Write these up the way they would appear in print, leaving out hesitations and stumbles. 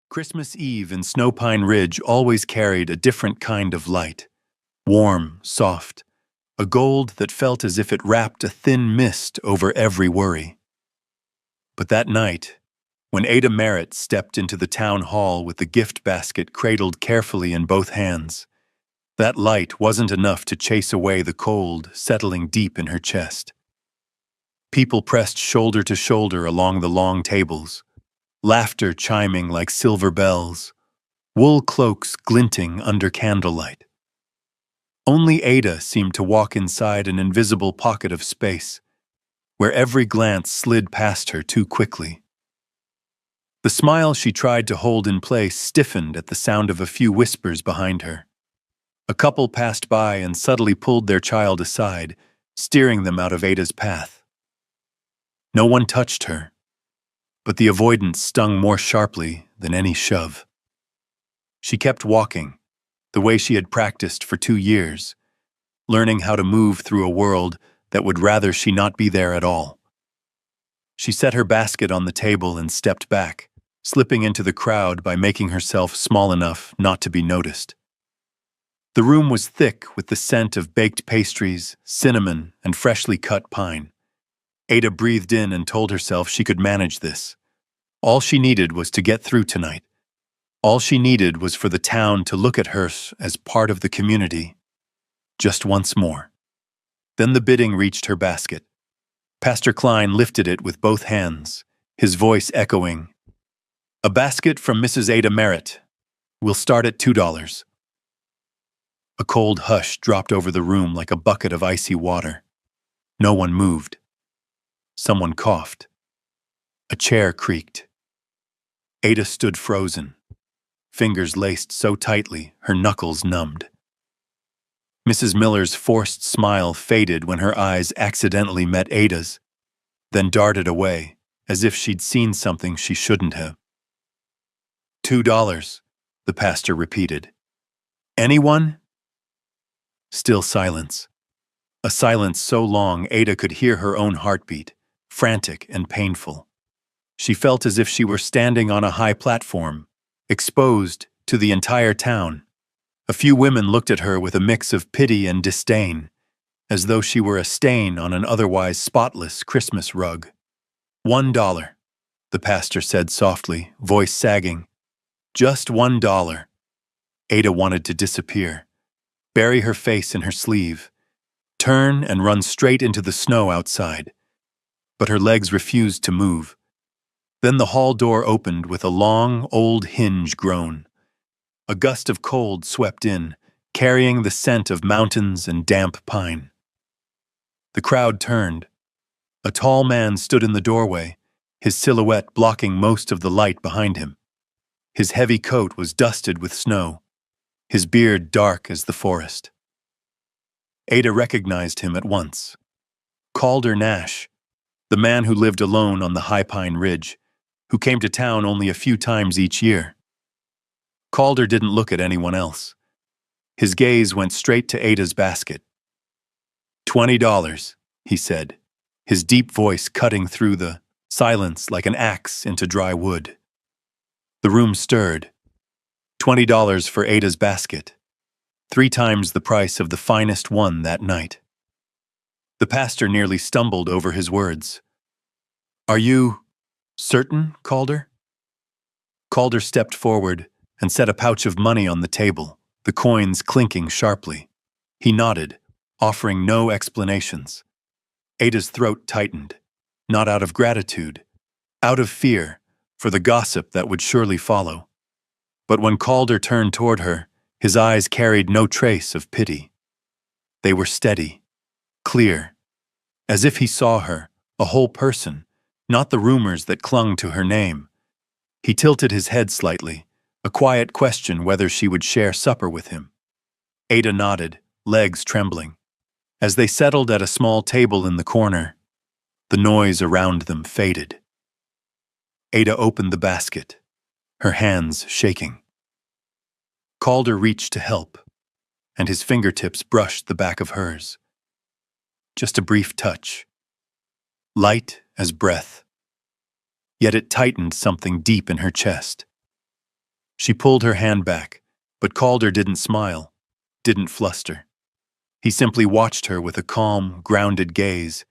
Christmas Eve in Snowpine Ridge always carried a different kind of light. Warm, soft, a gold that felt as if it wrapped a thin mist over every worry. But that night, when Ada Merritt stepped into the town hall with the gift basket cradled carefully in both hands, that light wasn't enough to chase away the cold settling deep in her chest. People pressed shoulder to shoulder along the long tables, laughter chiming like silver bells, wool cloaks glinting under candlelight. Only Ada seemed to walk inside an invisible pocket of space, where every glance slid past her too quickly. The smile she tried to hold in place stiffened at the sound of a few whispers behind her. A couple passed by and subtly pulled their child aside, steering them out of Ada's path. No one touched her, but the avoidance stung more sharply than any shove. She kept walking, the way she had practiced for 2 years, learning how to move through a world that would rather she not be there at all. She set her basket on the table and stepped back, slipping into the crowd by making herself small enough not to be noticed. The room was thick with the scent of baked pastries, cinnamon, and freshly cut pine. Ada breathed in and told herself she could manage this. All she needed was to get through tonight. All she needed was for the town to look at her as part of the community. Just once more. Then the bidding reached her basket. Pastor Klein lifted it with both hands, his voice echoing, "A basket from Mrs. Ada Merritt. We'll start at $2. A cold hush dropped over the room like a bucket of icy water. No one moved. Someone coughed. A chair creaked. Ada stood frozen, fingers laced so tightly her knuckles numbed. Mrs. Miller's forced smile faded when her eyes accidentally met Ada's, then darted away, as if she'd seen something she shouldn't have. $2, the pastor repeated. Anyone? Still silence. A silence so long Ada could hear her own heartbeat, frantic and painful. She felt as if she were standing on a high platform, exposed to the entire town. A few women looked at her with a mix of pity and disdain, as though she were a stain on an otherwise spotless Christmas rug. $1, the pastor said softly, voice sagging. Just $1. Ada wanted to disappear, bury her face in her sleeve, turn and run straight into the snow outside. But her legs refused to move. Then the hall door opened with a long, old hinge groan. A gust of cold swept in, carrying the scent of mountains and damp pine. The crowd turned. A tall man stood in the doorway, his silhouette blocking most of the light behind him. His heavy coat was dusted with snow, his beard dark as the forest. Ada recognized him at once. Calder Nash, the man who lived alone on the High Pine Ridge, who came to town only a few times each year. Calder didn't look at anyone else. His gaze went straight to Ada's basket. $20, he said, his deep voice cutting through the silence like an axe into dry wood. The room stirred. $20 for Ada's basket, 3 times the price of the finest one that night. The pastor nearly stumbled over his words. "Are you certain, Calder?" Calder stepped forward and set a pouch of money on the table, the coins clinking sharply. He nodded, offering no explanations. Ada's throat tightened, not out of gratitude, out of fear for the gossip that would surely follow. But when Calder turned toward her, his eyes carried no trace of pity. They were steady, clear, as if he saw her, a whole person, not the rumors that clung to her name. He tilted his head slightly, a quiet question whether she would share supper with him. Ada nodded, legs trembling. As they settled at a small table in the corner, the noise around them faded. Ada opened the basket, her hands shaking. Calder reached to help, and his fingertips brushed the back of hers. Just a brief touch, light as breath. Yet it tightened something deep in her chest. She pulled her hand back, but Calder didn't smile, didn't fluster. He simply watched her with a calm, grounded gaze,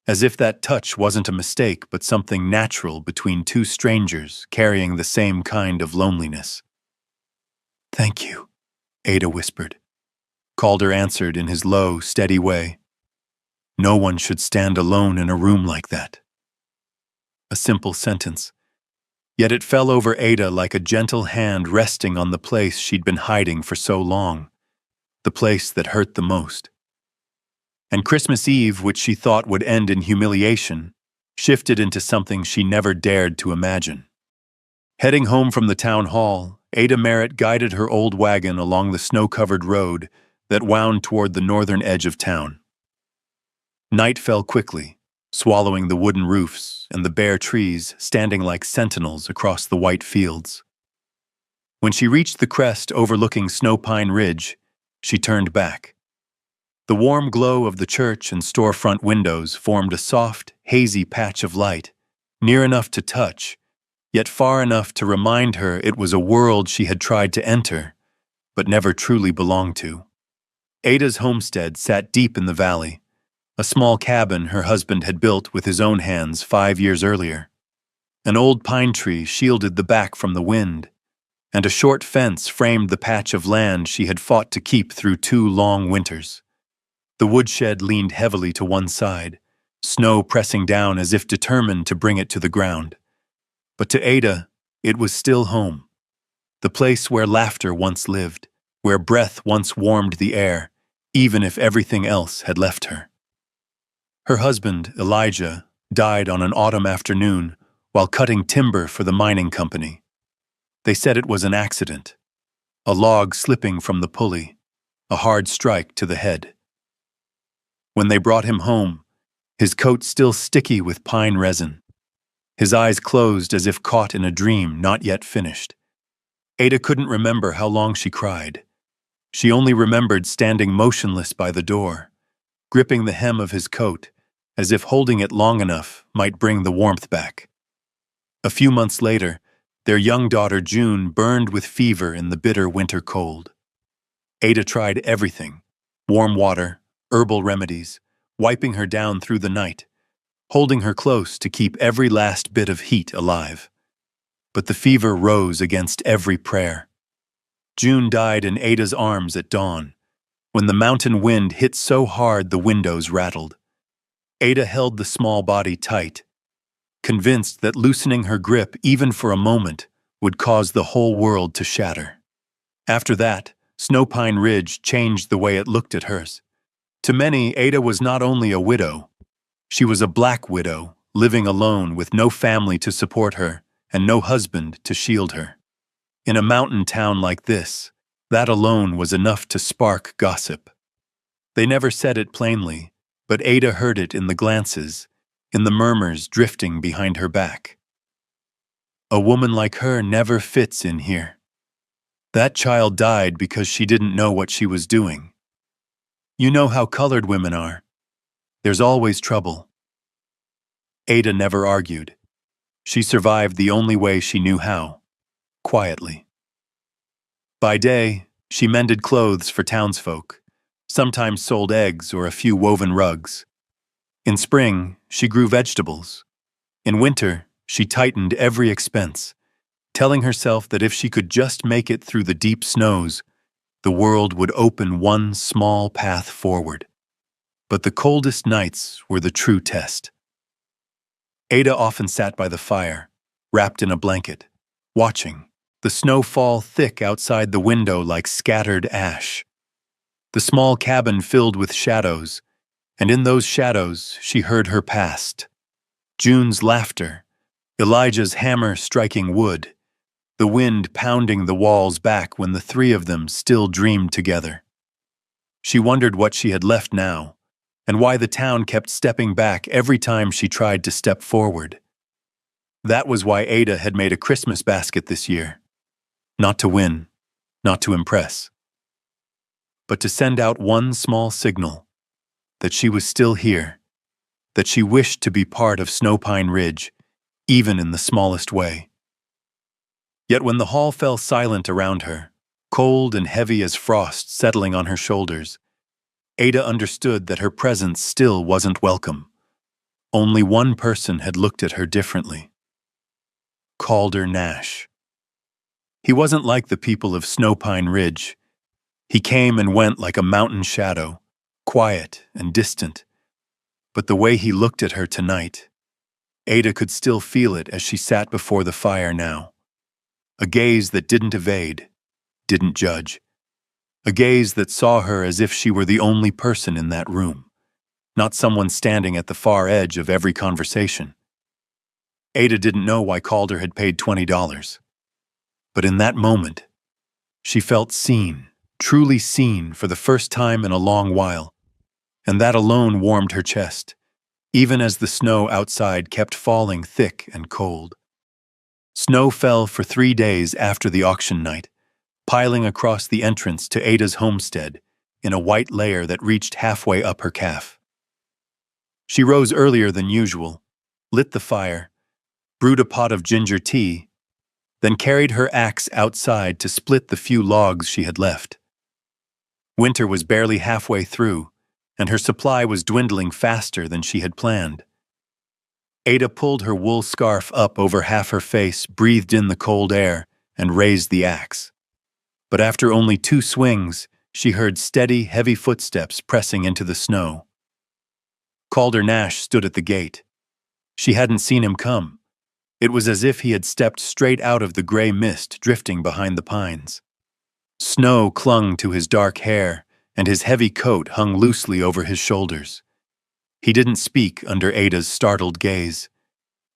as if that touch wasn't a mistake but something natural between two strangers carrying the same kind of loneliness. "Thank you," Ada whispered. Calder answered in his low, steady way. No one should stand alone in a room like that. A simple sentence. Yet it fell over Ada like a gentle hand resting on the place she'd been hiding for so long, the place that hurt the most. And Christmas Eve, which she thought would end in humiliation, shifted into something she never dared to imagine. Heading home from the town hall, Ada Merritt guided her old wagon along the snow-covered road that wound toward the northern edge of town. Night fell quickly, swallowing the wooden roofs and the bare trees standing like sentinels across the white fields. When she reached the crest overlooking Snowpine Ridge, she turned back. The warm glow of the church and storefront windows formed a soft, hazy patch of light, near enough to touch, yet far enough to remind her it was a world she had tried to enter, but never truly belonged to. Ada's homestead sat deep in the valley, a small cabin her husband had built with his own hands 5 years earlier. An old pine tree shielded the back from the wind, and a short fence framed the patch of land she had fought to keep through 2 long winters. The woodshed leaned heavily to one side, snow pressing down as if determined to bring it to the ground. But to Ada, it was still home, the place where laughter once lived, where breath once warmed the air, even if everything else had left her. Her husband, Elijah, died on an autumn afternoon while cutting timber for the mining company. They said it was an accident, a log slipping from the pulley, a hard strike to the head. When they brought him home, his coat still sticky with pine resin, his eyes closed as if caught in a dream not yet finished. Ada couldn't remember how long she cried. She only remembered standing motionless by the door, gripping the hem of his coat, as if holding it long enough might bring the warmth back. A few months later, their young daughter June burned with fever in the bitter winter cold. Ada tried everything: warm water, herbal remedies, wiping her down through the night, holding her close to keep every last bit of heat alive. But the fever rose against every prayer. June died in Ada's arms at dawn, when the mountain wind hit so hard the windows rattled. Ada held the small body tight, convinced that loosening her grip even for a moment would cause the whole world to shatter. After that, Snowpine Ridge changed the way it looked at hers. To many, Ada was not only a widow, she was a black widow, living alone with no family to support her and no husband to shield her. In a mountain town like this, that alone was enough to spark gossip. They never said it plainly, but Ada heard it in the glances, in the murmurs drifting behind her back. A woman like her never fits in here. That child died because she didn't know what she was doing. You know how colored women are. There's always trouble. Ada never argued. She survived the only way she knew how, quietly. By day, she mended clothes for townsfolk, sometimes sold eggs or a few woven rugs. In spring, she grew vegetables. In winter, she tightened every expense, telling herself that if she could just make it through the deep snows, the world would open one small path forward. But the coldest nights were the true test. Ada often sat by the fire, wrapped in a blanket, watching, the snow fall thick outside the window like scattered ash. The small cabin filled with shadows, and in those shadows she heard her past. June's laughter, Elijah's hammer striking wood, the wind pounding the walls back when the 3 of them still dreamed together. She wondered what she had left now, and why the town kept stepping back every time she tried to step forward. That was why Ada had made a Christmas basket this year. Not to win, not to impress, but to send out one small signal, that she was still here, that she wished to be part of Snowpine Ridge, even in the smallest way. Yet when the hall fell silent around her, cold and heavy as frost settling on her shoulders, Ada understood that her presence still wasn't welcome. Only one person had looked at her differently. Calder Nash. He wasn't like the people of Snowpine Ridge. He came and went like a mountain shadow, quiet and distant. But the way he looked at her tonight, Ada could still feel it as she sat before the fire now. A gaze that didn't evade, didn't judge. A gaze that saw her as if she were the only person in that room, not someone standing at the far edge of every conversation. Ada didn't know why Calder had paid $20. But in that moment, she felt seen, truly seen for the first time in a long while, and that alone warmed her chest, even as the snow outside kept falling thick and cold. Snow fell for 3 days after the auction night, piling across the entrance to Ada's homestead in a white layer that reached halfway up her calf. She rose earlier than usual, lit the fire, brewed a pot of ginger tea, then carried her axe outside to split the few logs she had left. Winter was barely halfway through, and her supply was dwindling faster than she had planned. Ada pulled her wool scarf up over half her face, breathed in the cold air, and raised the axe. But after only 2 swings, she heard steady, heavy footsteps pressing into the snow. Calder Nash stood at the gate. She hadn't seen him come. It was as if he had stepped straight out of the gray mist drifting behind the pines. Snow clung to his dark hair, and his heavy coat hung loosely over his shoulders. He didn't speak under Ada's startled gaze.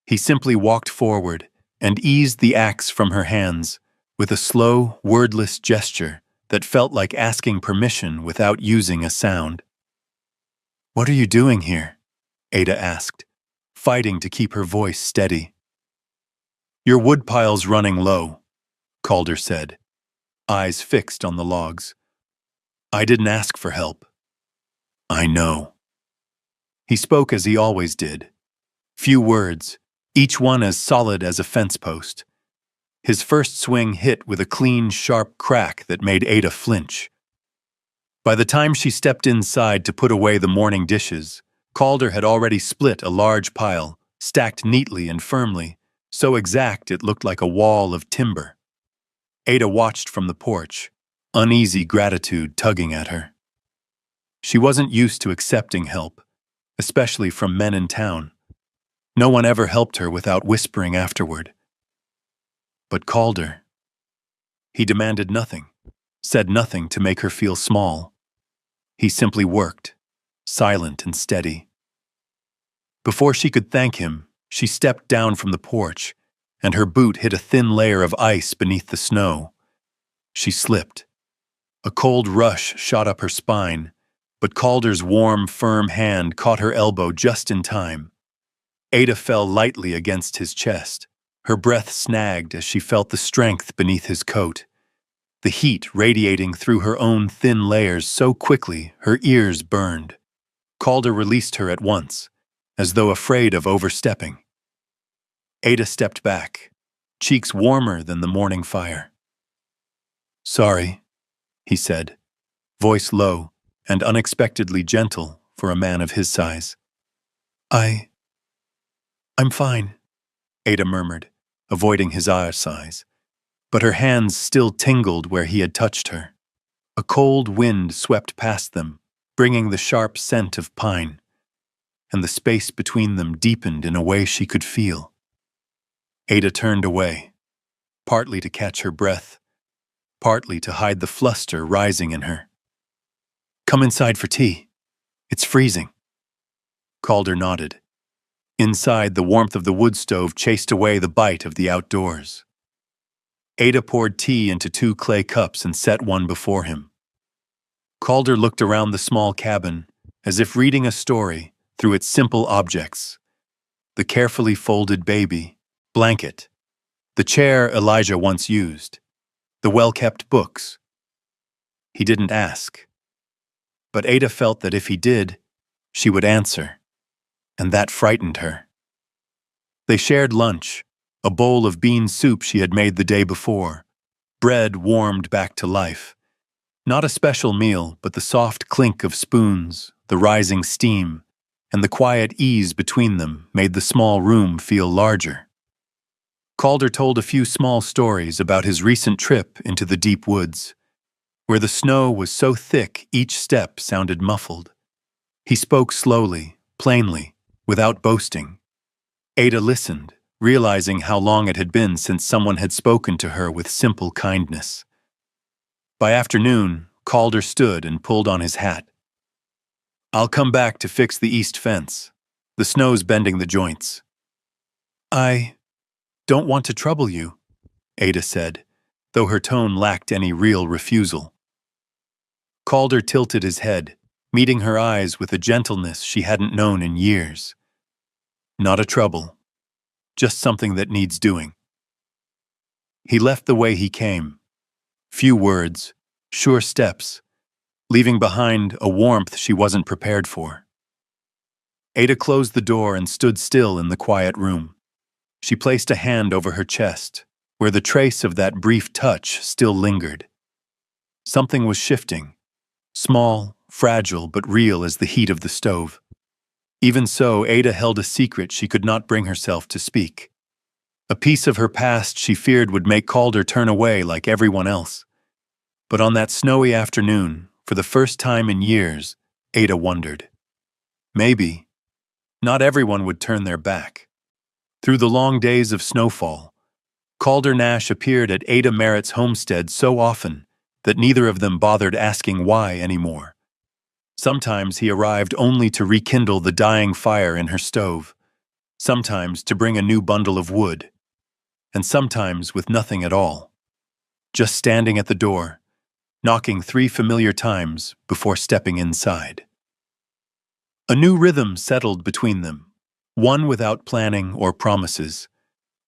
He simply walked forward and eased the axe from her hands with a slow, wordless gesture that felt like asking permission without using a sound. "What are you doing here?" Ada asked, fighting to keep her voice steady. "Your woodpile's running low," Calder said, eyes fixed on the logs. "I didn't ask for help." "I know." He spoke as he always did. Few words, each one as solid as a fence post. His first swing hit with a clean, sharp crack that made Ada flinch. By the time she stepped inside to put away the morning dishes, Calder had already split a large pile, stacked neatly and firmly, so exact it looked like a wall of timber. Ada watched from the porch, uneasy gratitude tugging at her. She wasn't used to accepting help, especially from men in town. No one ever helped her without whispering afterward. But Calder, he demanded nothing, said nothing to make her feel small. He simply worked, silent and steady. Before she could thank him, she stepped down from the porch, and her boot hit a thin layer of ice beneath the snow. She slipped. A cold rush shot up her spine, but Calder's warm, firm hand caught her elbow just in time. Ada fell lightly against his chest. Her breath snagged as she felt the strength beneath his coat, the heat radiating through her own thin layers so quickly her ears burned. Calder released her at once, as though afraid of overstepping. Ada stepped back, cheeks warmer than the morning fire. "Sorry," he said, voice low and unexpectedly gentle for a man of his size. I'm fine," Ada murmured, avoiding his eyes, but her hands still tingled where he had touched her. A cold wind swept past them, bringing the sharp scent of pine, and the space between them deepened in a way she could feel. Ada turned away, partly to catch her breath, partly to hide the fluster rising in her. "Come inside for tea. It's freezing." Calder nodded. Inside, the warmth of the wood stove chased away the bite of the outdoors. Ada poured tea into 2 clay cups and set one before him. Calder looked around the small cabin, as if reading a story through its simple objects. The carefully folded baby, blanket, the chair Elijah once used, the well-kept books. He didn't ask. But Ada felt that if he did, she would answer, and that frightened her. They shared lunch, a bowl of bean soup she had made the day before, bread warmed back to life. Not a special meal, but the soft clink of spoons, the rising steam, and the quiet ease between them made the small room feel larger. Calder told a few small stories about his recent trip into the deep woods, where the snow was so thick each step sounded muffled. He spoke slowly, plainly, without boasting. Ada listened, realizing how long it had been since someone had spoken to her with simple kindness. By afternoon, Calder stood and pulled on his hat. "I'll come back to fix the east fence. The snow's bending the joints." "I don't want to trouble you," Ada said, though her tone lacked any real refusal. Calder tilted his head, meeting her eyes with a gentleness she hadn't known in years. "Not a trouble. Just something that needs doing." He left the way he came. Few words, sure steps, leaving behind a warmth she wasn't prepared for. Ada closed the door and stood still in the quiet room. She placed a hand over her chest, where the trace of that brief touch still lingered. Something was shifting, small, fragile, but real as the heat of the stove. Even so, Ada held a secret she could not bring herself to speak. A piece of her past she feared would make Calder turn away like everyone else. But on that snowy afternoon, for the first time in years, Ada wondered. Maybe not everyone would turn their back. Through the long days of snowfall, Calder Nash appeared at Ada Merritt's homestead so often that neither of them bothered asking why anymore. Sometimes he arrived only to rekindle the dying fire in her stove, sometimes to bring a new bundle of wood, and sometimes with nothing at all, just standing at the door, knocking 3 familiar times before stepping inside. A new rhythm settled between them, one without planning or promises,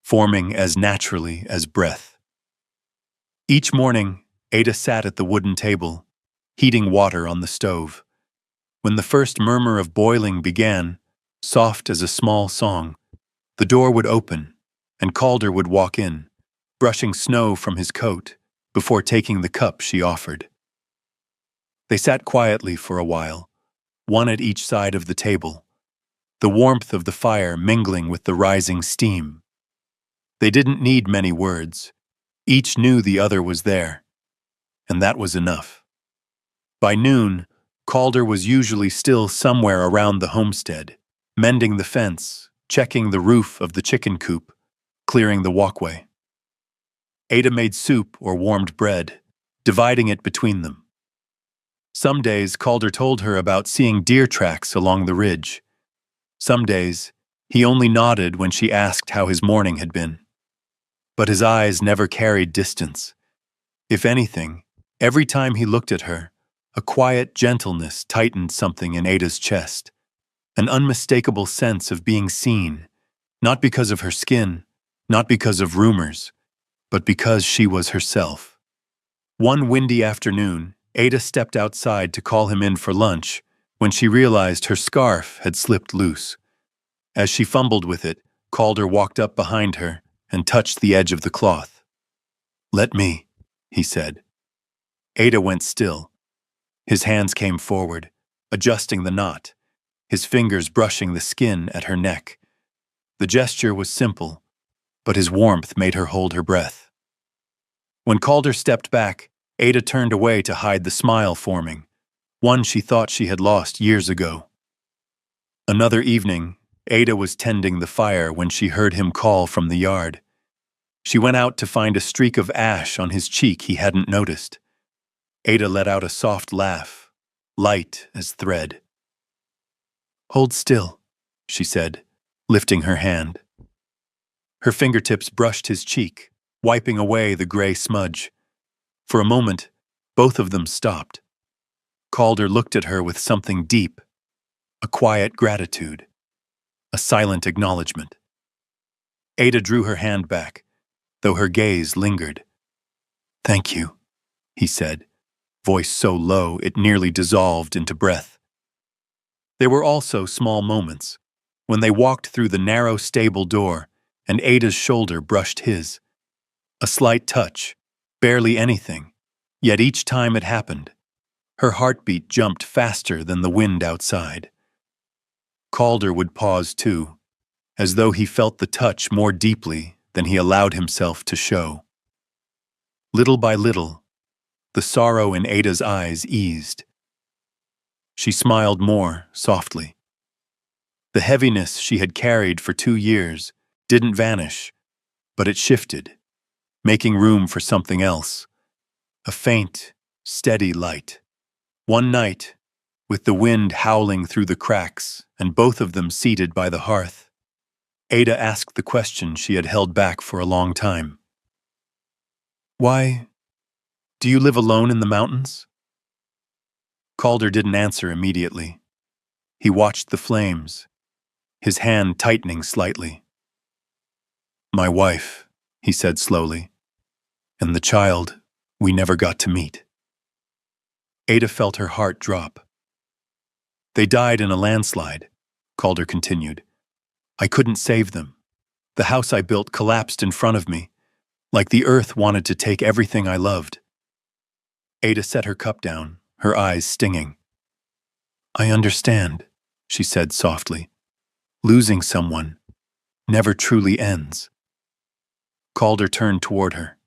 forming as naturally as breath. Each morning, Ada sat at the wooden table, heating water on the stove. When the first murmur of boiling began, soft as a small song, the door would open, and Calder would walk in, brushing snow from his coat before taking the cup she offered. They sat quietly for a while, one at each side of the table, the warmth of the fire mingling with the rising steam. They didn't need many words. Each knew the other was there, and that was enough. By noon, Calder was usually still somewhere around the homestead, mending the fence, checking the roof of the chicken coop, clearing the walkway. Ada made soup or warmed bread, dividing it between them. Some days, Calder told her about seeing deer tracks along the ridge. Some days, he only nodded when she asked how his morning had been. But his eyes never carried distance. If anything, every time he looked at her, a quiet gentleness tightened something in Ada's chest, an unmistakable sense of being seen, not because of her skin, not because of rumors, but because she was herself. One windy afternoon, Ada stepped outside to call him in for lunch when she realized her scarf had slipped loose. As she fumbled with it, Calder walked up behind her and touched the edge of the cloth. "Let me," he said. Ada went still. His hands came forward, adjusting the knot, his fingers brushing the skin at her neck. The gesture was simple, but his warmth made her hold her breath. When Calder stepped back, Ada turned away to hide the smile forming, one she thought she had lost years ago. Another evening, Ada was tending the fire when she heard him call from the yard. She went out to find a streak of ash on his cheek he hadn't noticed. Ada let out a soft laugh, light as thread. "Hold still," she said, lifting her hand. Her fingertips brushed his cheek, wiping away the gray smudge. For a moment, both of them stopped. Calder looked at her with something deep, a quiet gratitude, a silent acknowledgement. Ada drew her hand back, though her gaze lingered. "Thank you," he said, voice so low it nearly dissolved into breath. There were also small moments, when they walked through the narrow stable door and Ada's shoulder brushed his. A slight touch, barely anything, yet each time it happened, her heartbeat jumped faster than the wind outside. Calder would pause too, as though he felt the touch more deeply than he allowed himself to show. Little by little, the sorrow in Ada's eyes eased. She smiled more softly. The heaviness she had carried for 2 years didn't vanish, but it shifted, making room for something else, a faint, steady light. One night, with the wind howling through the cracks and both of them seated by the hearth, Ada asked the question she had held back for a long time. "Why, do you live alone in the mountains?" Calder didn't answer immediately. He watched the flames, his hand tightening slightly. "My wife," he said slowly, "and the child we never got to meet." Ada felt her heart drop. "They died in a landslide," Calder continued. "I couldn't save them. The house I built collapsed in front of me, like the earth wanted to take everything I loved." Ada set her cup down, her eyes stinging. "I understand," she said softly. "Losing someone never truly ends." Calder turned toward her.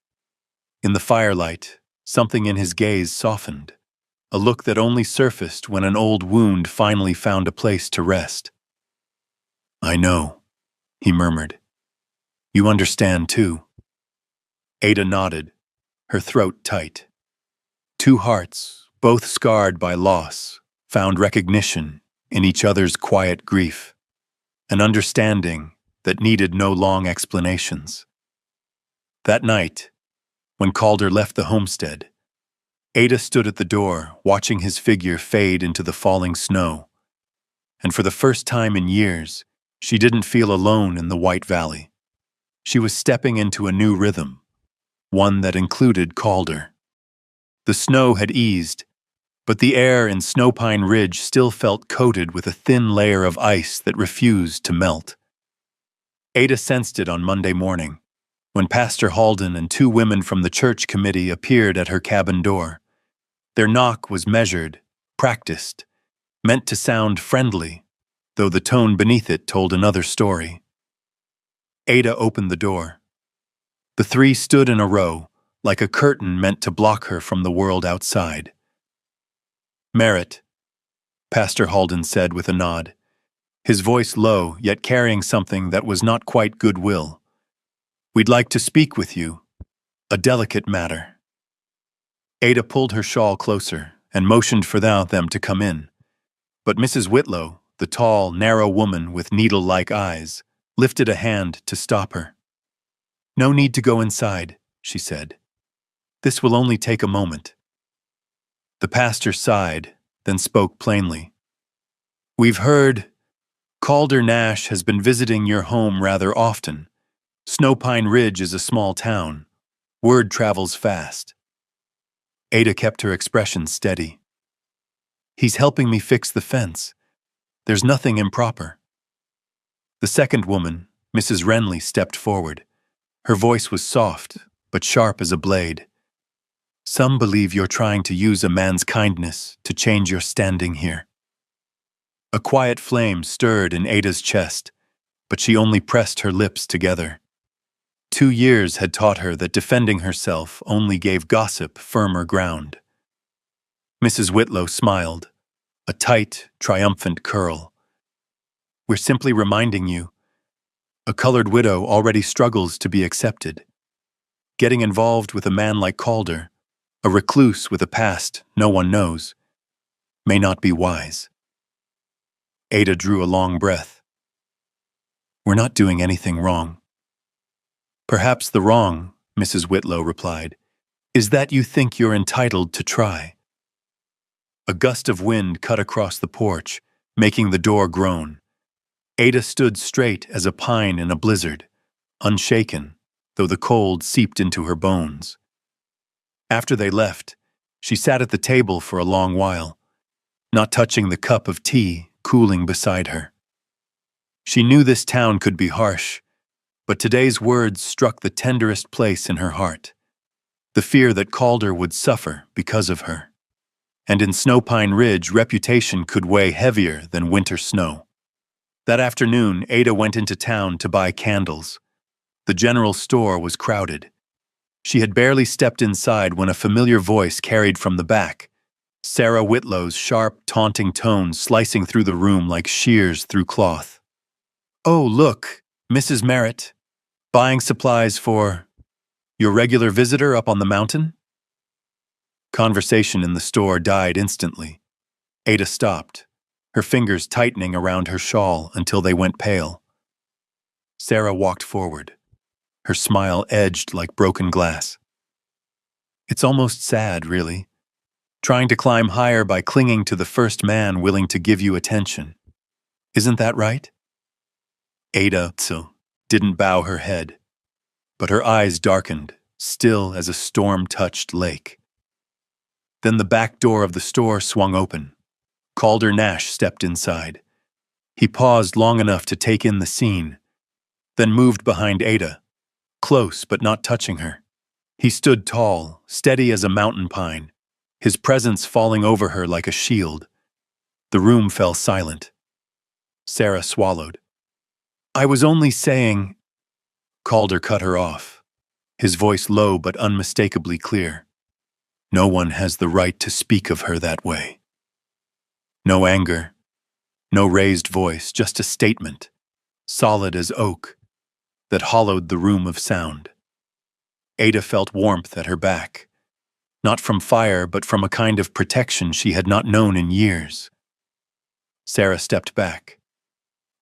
In the firelight, something in his gaze softened, a look that only surfaced when an old wound finally found a place to rest. "I know," he murmured. "You understand too." Ada nodded, her throat tight. Two hearts, both scarred by loss, found recognition in each other's quiet grief, an understanding that needed no long explanations. That night, when Calder left the homestead, Ada stood at the door, watching his figure fade into the falling snow. And for the first time in years, she didn't feel alone in the White Valley. She was stepping into a new rhythm, one that included Calder. The snow had eased, but the air in Snowpine Ridge still felt coated with a thin layer of ice that refused to melt. Ada sensed it on Monday morning, when Pastor Halden and 2 women from the church committee appeared at her cabin door. Their knock was measured, practiced, meant to sound friendly, though the tone beneath it told another story. Ada opened the door. The 3 stood in a row, like a curtain meant to block her from the world outside. "Merritt," Pastor Halden said with a nod, his voice low yet carrying something that was not quite goodwill. "We'd like to speak with you. A delicate matter." Ada pulled her shawl closer and motioned for them to come in. But Mrs. Whitlow, the tall, narrow woman with needle-like eyes, lifted a hand to stop her. "No need to go inside," she said. "This will only take a moment." The pastor sighed, then spoke plainly. "We've heard Calder Nash has been visiting your home rather often. Snowpine Ridge is a small town. Word travels fast." Ada kept her expression steady. "He's helping me fix the fence. There's nothing improper." The second woman, Mrs. Renly, stepped forward. Her voice was soft, but sharp as a blade. "Some believe you're trying to use a man's kindness to change your standing here." A quiet flame stirred in Ada's chest, but she only pressed her lips together. 2 years had taught her that defending herself only gave gossip firmer ground. Mrs. Whitlow smiled, a tight, triumphant curl. "We're simply reminding you, a colored widow already struggles to be accepted. Getting involved with a man like Calder, a recluse with a past no one knows, may not be wise." Ada drew a long breath. "We're not doing anything wrong." "Perhaps the wrong," Mrs. Whitlow replied, "is that you think you're entitled to try." A gust of wind cut across the porch, making the door groan. Ada stood straight as a pine in a blizzard, unshaken, though the cold seeped into her bones. After they left, she sat at the table for a long while, not touching the cup of tea cooling beside her. She knew this town could be harsh, But today's words struck the tenderest place in her heart, the fear that Calder would suffer because of her. And in Snowpine Ridge, reputation could weigh heavier than winter snow. That afternoon, Ada went into town to buy candles. The general store was crowded. She had barely stepped inside when a familiar voice carried from the back, Sarah Whitlow's sharp, taunting tones slicing through the room like shears through cloth. "Oh, look, Mrs. Merritt, buying supplies for your regular visitor up on the mountain?" Conversation in the store died instantly. Ada stopped, her fingers tightening around her shawl until they went pale. Sarah walked forward, her smile edged like broken glass. "It's almost sad, really, trying to climb higher by clinging to the first man willing to give you attention. Isn't that right?" Ada didn't bow her head, but her eyes darkened, still as a storm-touched lake. Then the back door of the store swung open. Calder Nash stepped inside. He paused long enough to take in the scene, then moved behind Ada, close but not touching her. He stood tall, steady as a mountain pine, his presence falling over her like a shield. The room fell silent. Sarah swallowed. "I was only saying—" Calder cut her off, his voice low but unmistakably clear. "No one has the right to speak of her that way." No anger, no raised voice, just a statement, solid as oak, that hollowed the room of sound. Ada felt warmth at her back, not from fire but from a kind of protection she had not known in years. Sarah stepped back.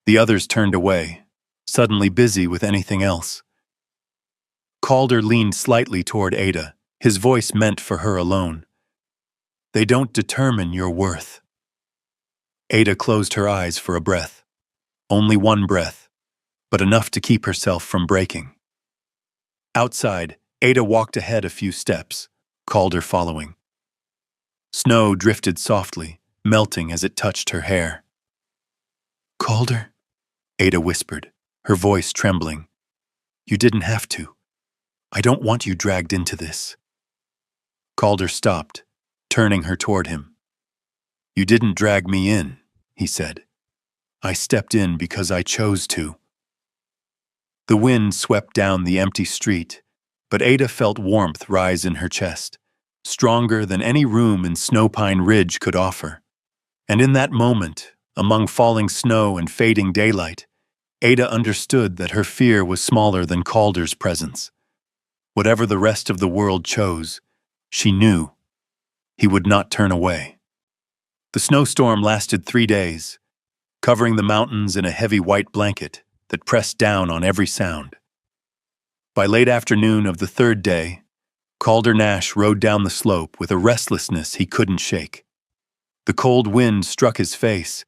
The others turned away, suddenly busy with anything else. Calder leaned slightly toward Ada, his voice meant for her alone. "They don't determine your worth." Ada closed her eyes for a breath. Only one breath, but enough to keep herself from breaking. Outside, Ada walked ahead a few steps, Calder following. Snow drifted softly, melting as it touched her hair. "Calder," Ada whispered, her voice trembling. "You didn't have to. I don't want you dragged into this." Calder stopped, turning her toward him. "You didn't drag me in," he said. "I stepped in because I chose to." The wind swept down the empty street, but Ada felt warmth rise in her chest, stronger than any room in Snowpine Ridge could offer. And in that moment, among falling snow and fading daylight, Ada understood that her fear was smaller than Calder's presence. Whatever the rest of the world chose, she knew he would not turn away. The snowstorm lasted 3 days, covering the mountains in a heavy white blanket that pressed down on every sound. By late afternoon of the 3rd day, Calder Nash rode down the slope with a restlessness he couldn't shake. The cold wind struck his face,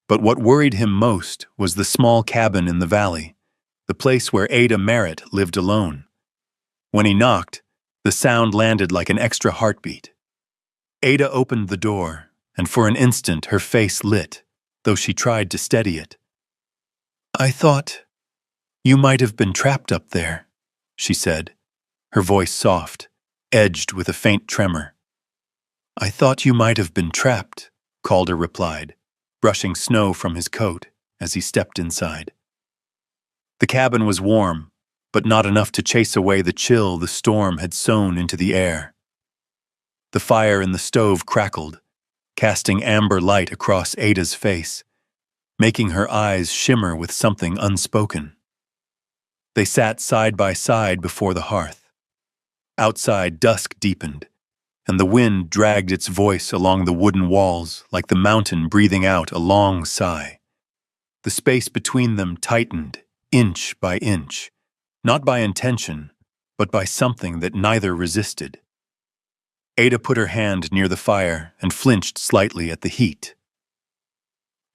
but what worried him most was the small cabin in the valley, the place where Ada Merritt lived alone. When he knocked, the sound landed like an extra heartbeat. Ada opened the door, and for an instant her face lit, though she tried to steady it. "I thought you might have been trapped up there," she said, her voice soft, edged with a faint tremor. "I thought you might have been trapped," Calder replied, brushing snow from his coat as he stepped inside. The cabin was warm, but not enough to chase away the chill the storm had sown into the air. The fire in the stove crackled, casting amber light across Ada's face, making her eyes shimmer with something unspoken. They sat side by side before the hearth. Outside, dusk deepened, and the wind dragged its voice along the wooden walls like the mountain breathing out a long sigh. The space between them tightened, inch by inch, not by intention, but by something that neither resisted. Ada put her hand near the fire and flinched slightly at the heat.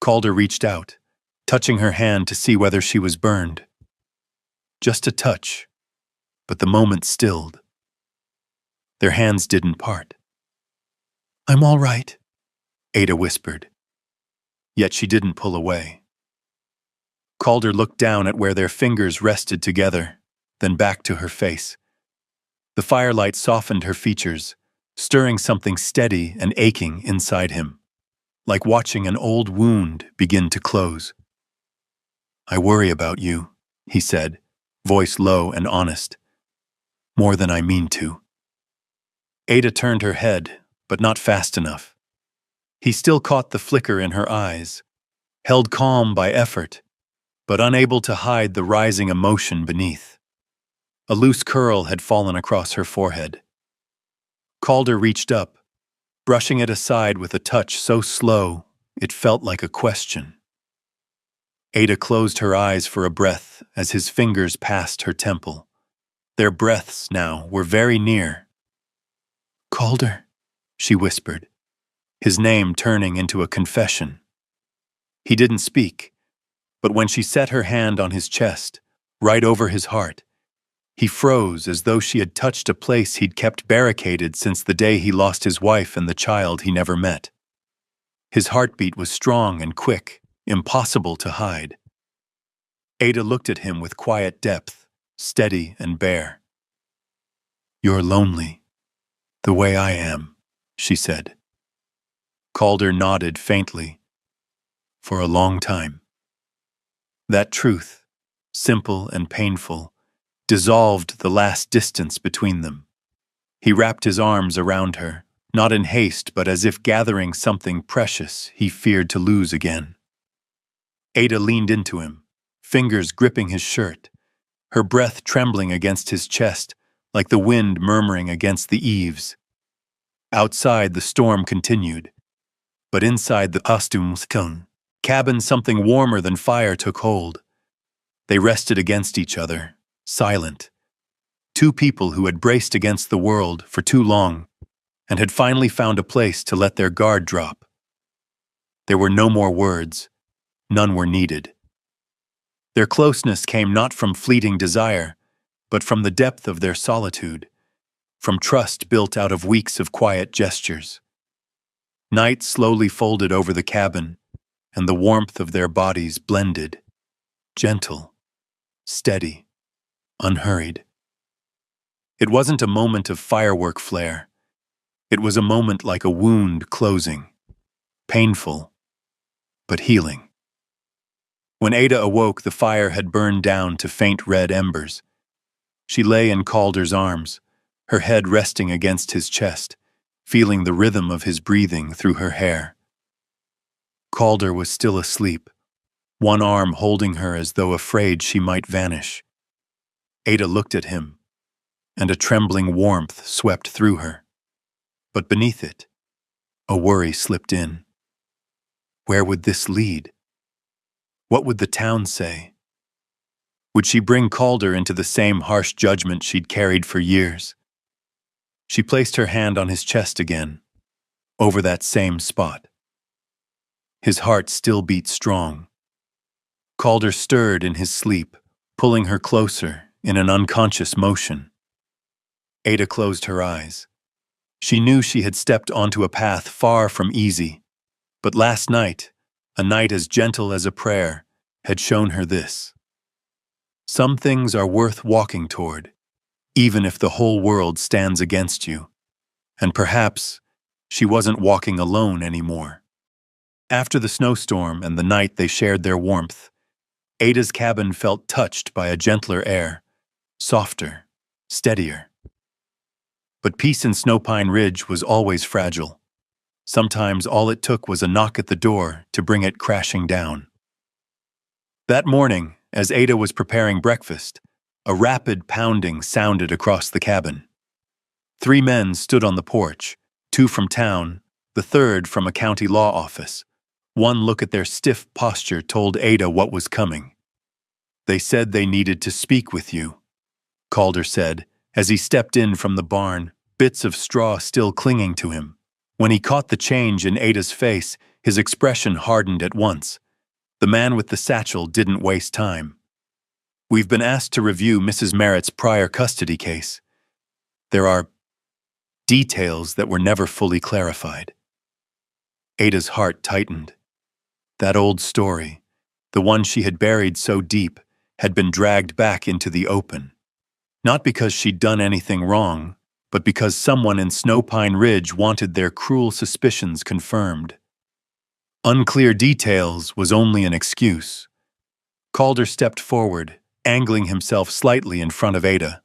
Calder reached out, touching her hand to see whether she was burned. Just a touch, but the moment stilled. Their hands didn't part. "I'm all right," Ada whispered. Yet she didn't pull away. Calder looked down at where their fingers rested together, then back to her face. The firelight softened her features, stirring something steady and aching inside him, like watching an old wound begin to close. "I worry about you," he said, voice low and honest. "More than I mean to." Ada turned her head, but not fast enough. He still caught the flicker in her eyes, held calm by effort, but unable to hide the rising emotion beneath. A loose curl had fallen across her forehead. Calder reached up, brushing it aside with a touch so slow it felt like a question. Ada closed her eyes for a breath as his fingers passed her temple. Their breaths now were very near. "Calder," she whispered, his name turning into a confession. He didn't speak, but when she set her hand on his chest, right over his heart, he froze as though she had touched a place he'd kept barricaded since the day he lost his wife and the child he never met. His heartbeat was strong and quick, impossible to hide. Ada looked at him with quiet depth, steady and bare. "You're lonely, the way I am," she said. Calder nodded faintly. "For a long time." That truth, simple and painful, dissolved the last distance between them. He wrapped his arms around her, not in haste but as if gathering something precious he feared to lose again. Ada leaned into him, fingers gripping his shirt, her breath trembling against his chest like the wind murmuring against the eaves. Outside the storm continued, but inside the cabin something warmer than fire took hold. They rested against each other, silent. Two people who had braced against the world for too long and had finally found a place to let their guard drop. There were no more words. None were needed. Their closeness came not from fleeting desire, but from the depth of their solitude, from trust built out of weeks of quiet gestures. Night slowly folded over the cabin, and the warmth of their bodies blended, gentle, steady, unhurried. It wasn't a moment of firework flare. It was a moment like a wound closing, painful, but healing. When Ada awoke, the fire had burned down to faint red embers. She lay in Calder's arms, her head resting against his chest, feeling the rhythm of his breathing through her hair. Calder was still asleep, one arm holding her as though afraid she might vanish. Ada looked at him, and a trembling warmth swept through her. But beneath it, a worry slipped in. Where would this lead? What would the town say? Would she bring Calder into the same harsh judgment she'd carried for years? She placed her hand on his chest again, over that same spot. His heart still beat strong. Calder stirred in his sleep, pulling her closer in an unconscious motion. Ada closed her eyes. She knew she had stepped onto a path far from easy, but last night, a night as gentle as a prayer, had shown her this. Some things are worth walking toward, even if the whole world stands against you. And perhaps she wasn't walking alone anymore. After the snowstorm and the night they shared their warmth, Ada's cabin felt touched by a gentler air, softer, steadier. But peace in Snowpine Ridge was always fragile. Sometimes all it took was a knock at the door to bring it crashing down. That morning, as Ada was preparing breakfast, a rapid pounding sounded across the cabin. 3 men stood on the porch, 2 from town, the third from a county law office. One look at their stiff posture told Ada what was coming. "They said they needed to speak with you," Calder said, as he stepped in from the barn, bits of straw still clinging to him. When he caught the change in Ada's face, his expression hardened at once. The man with the satchel didn't waste time. "We've been asked to review Mrs. Merritt's prior custody case. There are details that were never fully clarified." Ada's heart tightened. That old story, The one she had buried so deep had been dragged back into the open. Not because she'd done anything wrong, but because someone in Snowpine Ridge wanted their cruel suspicions confirmed. Unclear details was only an excuse. Calder stepped forward, angling himself slightly in front of Ada.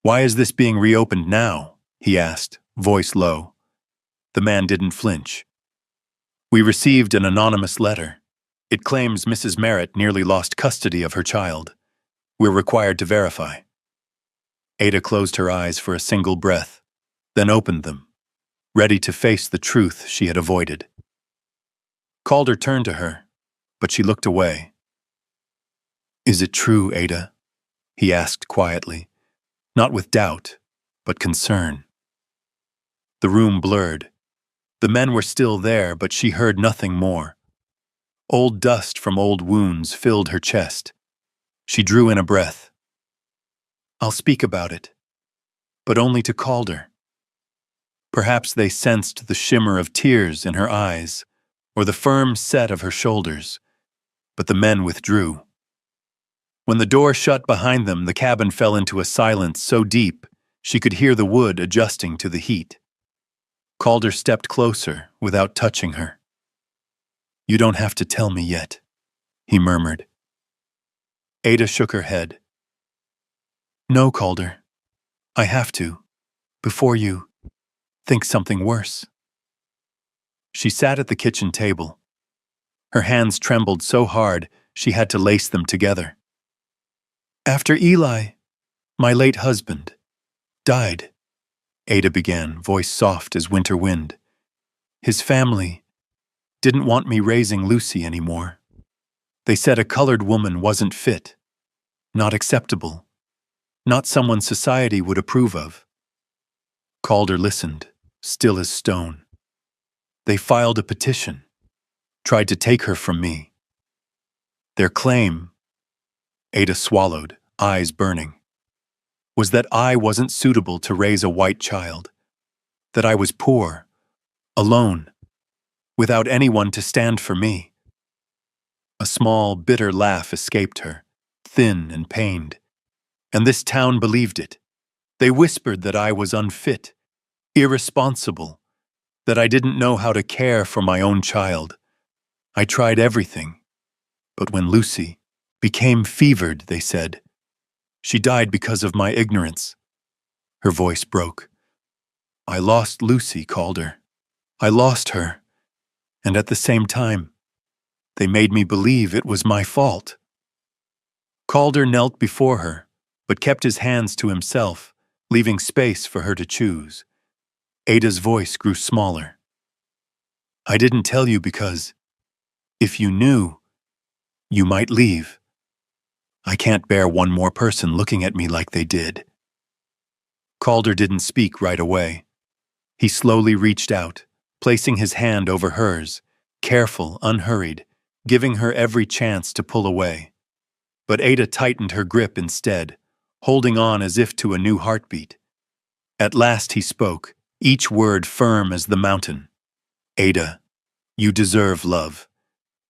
"Why is this being reopened now?" he asked, voice low. The man didn't flinch. "We received an anonymous letter. It claims Mrs. Merritt nearly lost custody of her child. We're required to verify." Ada closed her eyes for a single breath, then opened them, ready to face the truth she had avoided. Calder turned to her, but she looked away. "Is it true, Ada?" he asked quietly, not with doubt, but concern. The room blurred. The men were still there, but she heard nothing more. Old dust from old wounds filled her chest. She drew in a breath. "I'll speak about it, but only to Calder." Perhaps they sensed the shimmer of tears in her eyes, or the firm set of her shoulders, but the men withdrew. When the door shut behind them, the cabin fell into a silence so deep she could hear the wood adjusting to the heat. Calder stepped closer without touching her. "You don't have to tell me yet," he murmured. Ada shook her head. "No, Calder. I have to, before you think something worse." She sat at the kitchen table. Her hands trembled so hard she had to lace them together. "After Eli, my late husband, died," Ada began, voice soft as winter wind, "his family didn't want me raising Lucy anymore. They said a colored woman wasn't fit, not acceptable, not someone society would approve of." Calder listened, still as stone. "They filed a petition, tried to take her from me. Their claim," Ada swallowed, eyes burning, "was that I wasn't suitable to raise a white child, that I was poor, alone, without anyone to stand for me." A small, bitter laugh escaped her, thin and pained. "And this town believed it. They whispered that I was unfit, irresponsible, that I didn't know how to care for my own child. I tried everything. But when Lucy became fevered, they said, she died because of my ignorance." Her voice broke. "I lost Lucy, Calder. I lost her. And at the same time, they made me believe it was my fault." Calder knelt before her, but kept his hands to himself, leaving space for her to choose. Ada's voice grew smaller. "I didn't tell you because, if you knew, you might leave. I can't bear one more person looking at me like they did." Calder didn't speak right away. He slowly reached out, placing his hand over hers, careful, unhurried, giving her every chance to pull away. But Ada tightened her grip instead, holding on as if to a new heartbeat. At last he spoke, each word firm as the mountain. "Ada, you deserve love.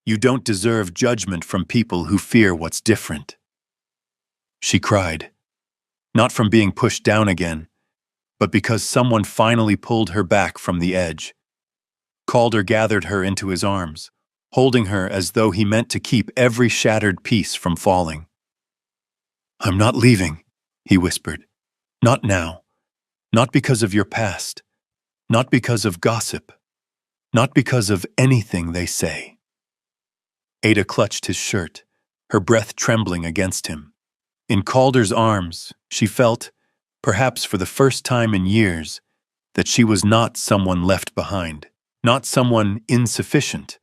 You don't deserve judgment from people who fear what's different." She cried, not from being pushed down again, but because someone finally pulled her back from the edge. Calder gathered her into his arms, holding her as though he meant to keep every shattered piece from falling. "I'm not leaving," he whispered. "Not now. Not because of your past. Not because of gossip. Not because of anything they say." Ada clutched his shirt, her breath trembling against him. In Calder's arms, she felt, perhaps for the first time in years, that she was not someone left behind, not someone insufficient,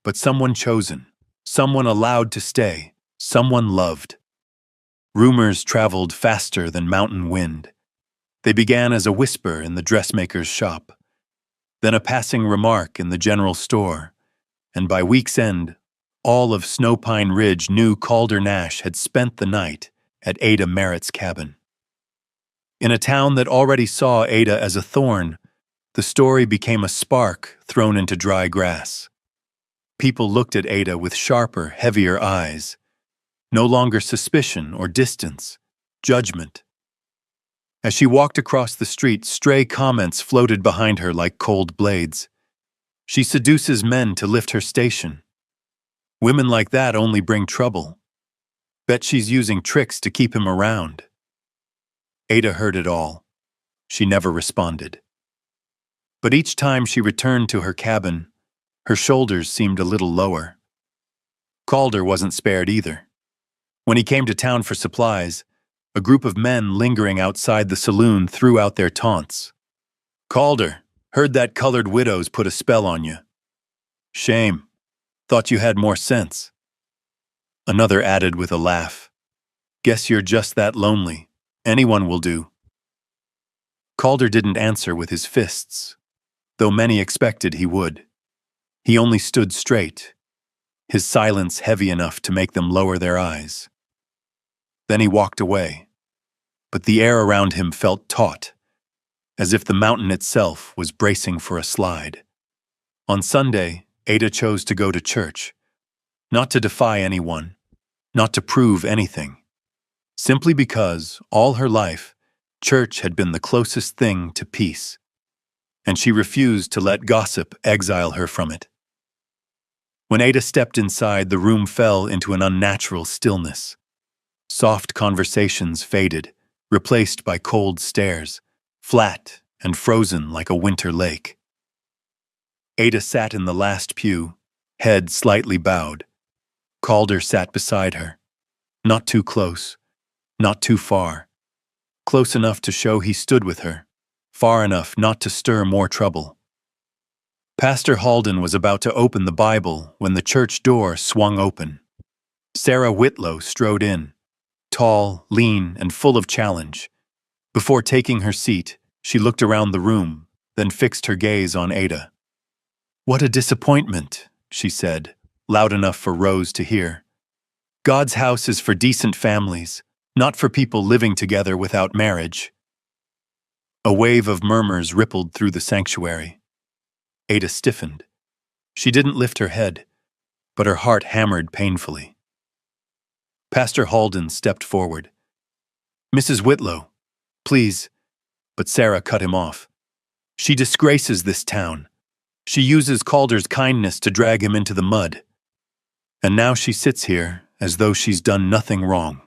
but someone chosen, someone allowed to stay, someone loved. Rumors traveled faster than mountain wind. They began as a whisper in the dressmaker's shop, then a passing remark in the general store, and by week's end, all of Snowpine Ridge knew Calder Nash had spent the night at Ada Merritt's cabin. In a town that already saw Ada as a thorn, the story became a spark thrown into dry grass. People looked at Ada with sharper, heavier eyes. No longer suspicion or distance, judgment. As she walked across the street, stray comments floated behind her like cold blades. She seduces men to lift her station. Women like that only bring trouble. Bet she's using tricks to keep him around. Ada heard it all. She never responded. But each time she returned to her cabin, her shoulders seemed a little lower. Calder wasn't spared either. When he came to town for supplies, a group of men lingering outside the saloon threw out their taunts. "Calder, heard that colored widow's put a spell on you. Shame. Thought you had more sense." Another added with a laugh. "Guess you're just that lonely. Anyone will do." Calder didn't answer with his fists, though many expected he would. He only stood straight, his silence heavy enough to make them lower their eyes. Then he walked away, but the air around him felt taut, as if the mountain itself was bracing for a slide. On Sunday, Ada chose to go to church, not to defy anyone, not to prove anything, simply because, all her life, church had been the closest thing to peace, and she refused to let gossip exile her from it. When Ada stepped inside, the room fell into an unnatural stillness. Soft conversations faded, replaced by cold stares, flat and frozen like a winter lake. Ada sat in the last pew, head slightly bowed. Calder sat beside her, not too close, not too far, close enough to show he stood with her, far enough not to stir more trouble. Pastor Halden was about to open the Bible when the church door swung open. Sarah Whitlow strode in, tall, lean, and full of challenge. Before taking her seat, she looked around the room, then fixed her gaze on Ada. "What a disappointment," she said, loud enough for Rose to hear. "God's house is for decent families, not for people living together without marriage." A wave of murmurs rippled through the sanctuary. Ada stiffened. She didn't lift her head, but her heart hammered painfully. Pastor Halden stepped forward. "Mrs. Whitlow, please," but Sarah cut him off. "She disgraces this town. She uses Calder's kindness to drag him into the mud. And now she sits here as though she's done nothing wrong."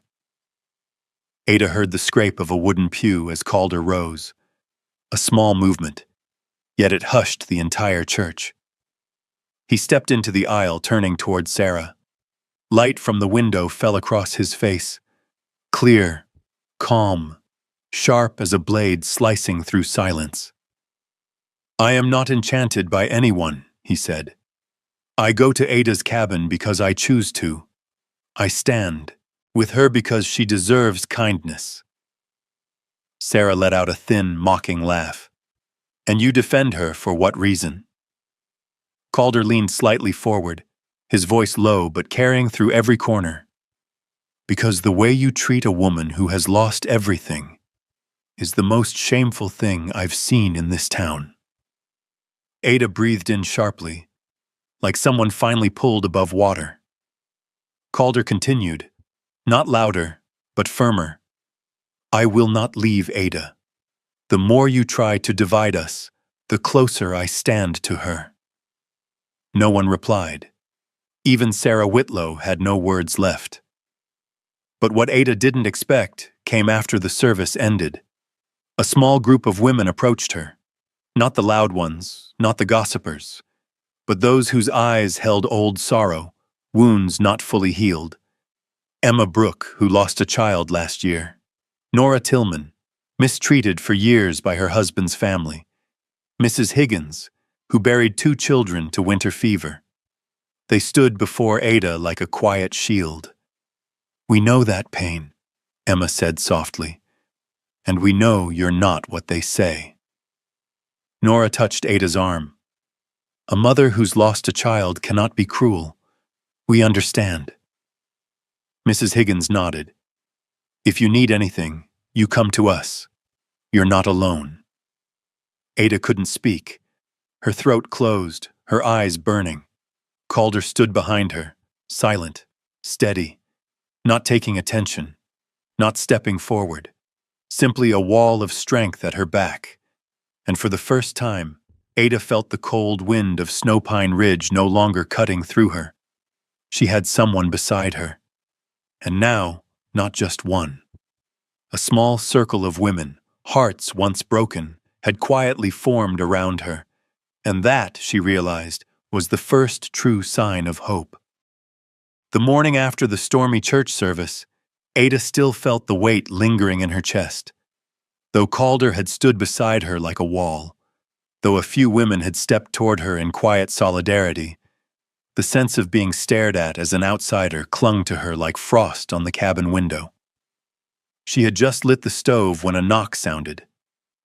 Ada heard the scrape of a wooden pew as Calder rose. A small movement, yet it hushed the entire church. He stepped into the aisle, turning toward Sarah. Light from the window fell across his face, clear, calm, sharp as a blade slicing through silence. "I am not enchanted by anyone," he said. "I go to Ada's cabin because I choose to. I stand with her because she deserves kindness." Sarah let out a thin, mocking laugh. "And you defend her for what reason?" Calder leaned slightly forward, his voice low but carrying through every corner. "Because the way you treat a woman who has lost everything is the most shameful thing I've seen in this town." Ada breathed in sharply, like someone finally pulled above water. Calder continued, not louder, but firmer. "I will not leave Ada. The more you try to divide us, the closer I stand to her." No one replied. Even Sarah Whitlow had no words left. But what Ada didn't expect came after the service ended. A small group of women approached her. Not the loud ones, not the gossipers, but those whose eyes held old sorrow, wounds not fully healed. Emma Brooke, who lost a child last year. Nora Tillman, mistreated for years by her husband's family. Mrs. Higgins, who buried 2 children to winter fever. They stood before Ada like a quiet shield. "We know that pain," Emma said softly, "and we know you're not what they say." Nora touched Ada's arm. "A mother who's lost a child cannot be cruel. We understand." Mrs. Higgins nodded. "If you need anything, you come to us. You're not alone." Ada couldn't speak. Her throat closed, her eyes burning. Calder stood behind her, silent, steady, not taking attention, not stepping forward, simply a wall of strength at her back. And for the first time, Ada felt the cold wind of Snowpine Ridge no longer cutting through her. She had someone beside her. And now, not just one. A small circle of women, hearts once broken, had quietly formed around her. And that, she realized, was the first true sign of hope. The morning after the stormy church service, Ada still felt the weight lingering in her chest. Though Calder had stood beside her like a wall, though a few women had stepped toward her in quiet solidarity, the sense of being stared at as an outsider clung to her like frost on the cabin window. She had just lit the stove when a knock sounded.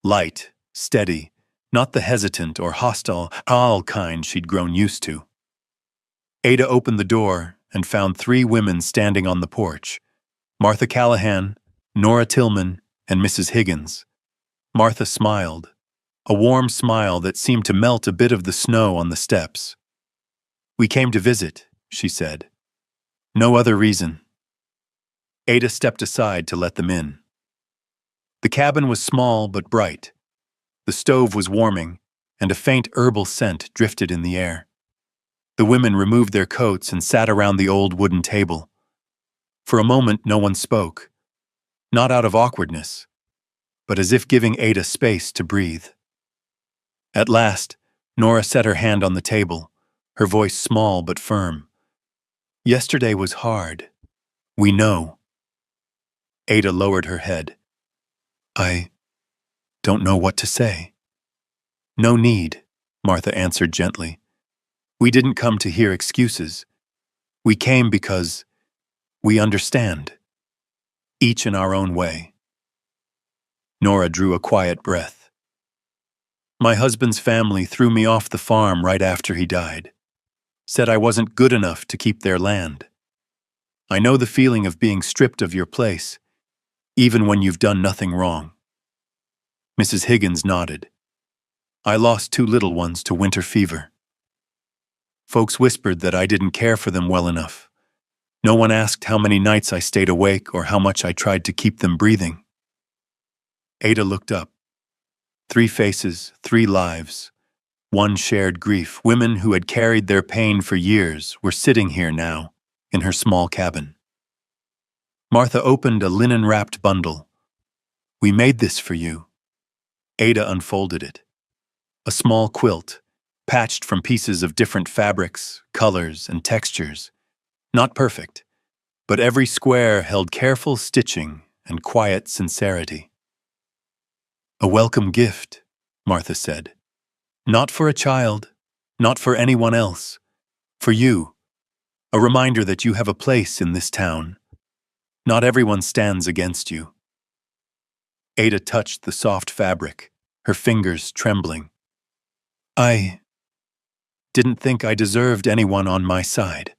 Light, steady, not the hesitant or hostile kind she'd grown used to. Ada opened the door and found 3 women standing on the porch: Martha Callahan, Nora Tillman, and Mrs. Higgins. Martha smiled, a warm smile that seemed to melt a bit of the snow on the steps. "We came to visit," she said. "No other reason." Ada stepped aside to let them in. The cabin was small but bright. The stove was warming, and a faint herbal scent drifted in the air. The women removed their coats and sat around the old wooden table. For a moment, no one spoke, not out of awkwardness, but as if giving Ada space to breathe. At last, Nora set her hand on the table, her voice small but firm. "Yesterday was hard. We know." Ada lowered her head. "I don't know what to say." "No need," Martha answered gently. "We didn't come to hear excuses. We came because we understand, each in our own way." Nora drew a quiet breath. "My husband's family threw me off the farm right after he died. Said I wasn't good enough to keep their land. I know the feeling of being stripped of your place, even when you've done nothing wrong." Mrs. Higgins nodded. "I lost 2 little ones to winter fever. Folks whispered that I didn't care for them well enough. No one asked how many nights I stayed awake or how much I tried to keep them breathing." Ada looked up. 3 faces, 3 lives, 1 shared grief. Women who had carried their pain for years were sitting here now, in her small cabin. Martha opened a linen-wrapped bundle. "We made this for you." Ada unfolded it. A small quilt, patched from pieces of different fabrics, colors, and textures. Not perfect, but every square held careful stitching and quiet sincerity. "A welcome gift," Martha said. "Not for a child, not for anyone else. For you. A reminder that you have a place in this town. Not everyone stands against you." Ada touched the soft fabric, her fingers trembling. "I didn't think I deserved anyone on my side."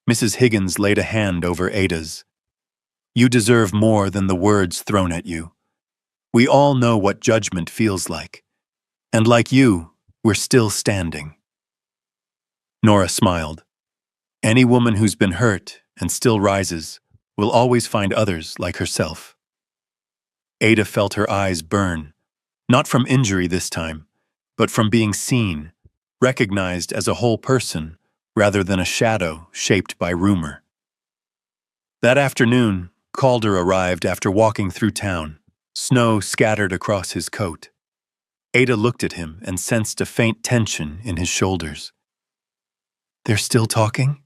Mrs. Higgins laid a hand over Ada's. "You deserve more than the words thrown at you. We all know what judgment feels like. And like you, we're still standing." Nora smiled. "Any woman who's been hurt and still rises will always find others like herself." Ada felt her eyes burn, not from injury this time, but from being seen, recognized as a whole person rather than a shadow shaped by rumor. That afternoon, Calder arrived after walking through town, snow scattered across his coat. Ada looked at him and sensed a faint tension in his shoulders. "They're still talking?"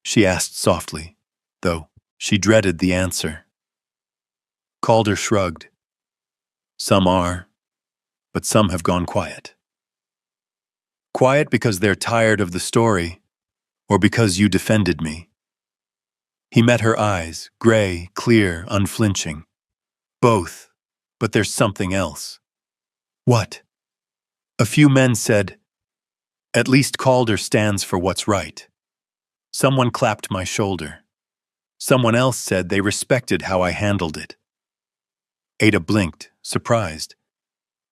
she asked softly, though she dreaded the answer. Calder shrugged. "Some are, but some have gone quiet." "Quiet because they're tired of the story, or because you defended me?" He met her eyes, gray, clear, unflinching. "Both, but there's something else." "What?" "A few men said, 'At least Calder stands for what's right.' Someone clapped my shoulder. Someone else said they respected how I handled it." Ada blinked, surprised.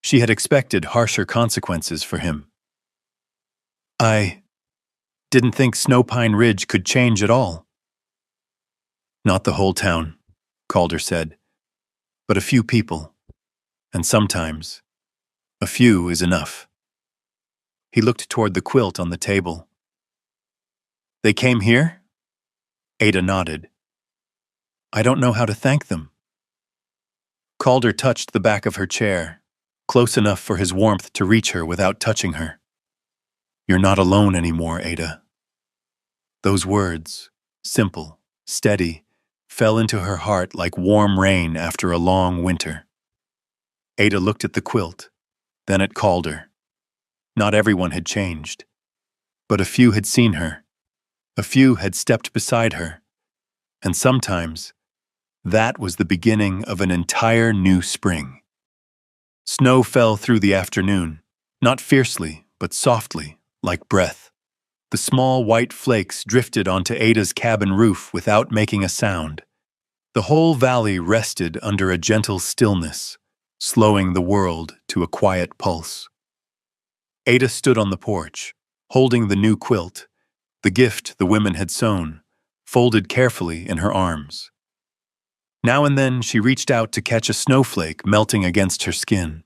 She had expected harsher consequences for him. Didn't think Snowpine Ridge could change at all. Not the whole town, Calder said, but a few people, and sometimes a few is enough. He looked toward the quilt on the table. They came here? Ada nodded. I don't know how to thank them. Calder touched the back of her chair, close enough for his warmth to reach her without touching her. You're not alone anymore, Ada. Those words, simple, steady, fell into her heart like warm rain after a long winter. Ada looked at the quilt, then at Calder. Not everyone had changed, but a few had seen her. A few had stepped beside her, and sometimes that was the beginning of an entire new spring. Snow fell through the afternoon, not fiercely, but softly, like breath. The small white flakes drifted onto Ada's cabin roof without making a sound. The whole valley rested under a gentle stillness, slowing the world to a quiet pulse. Ada stood on the porch, holding the new quilt, the gift the women had sewn, folded carefully in her arms. Now and then she reached out to catch a snowflake melting against her skin.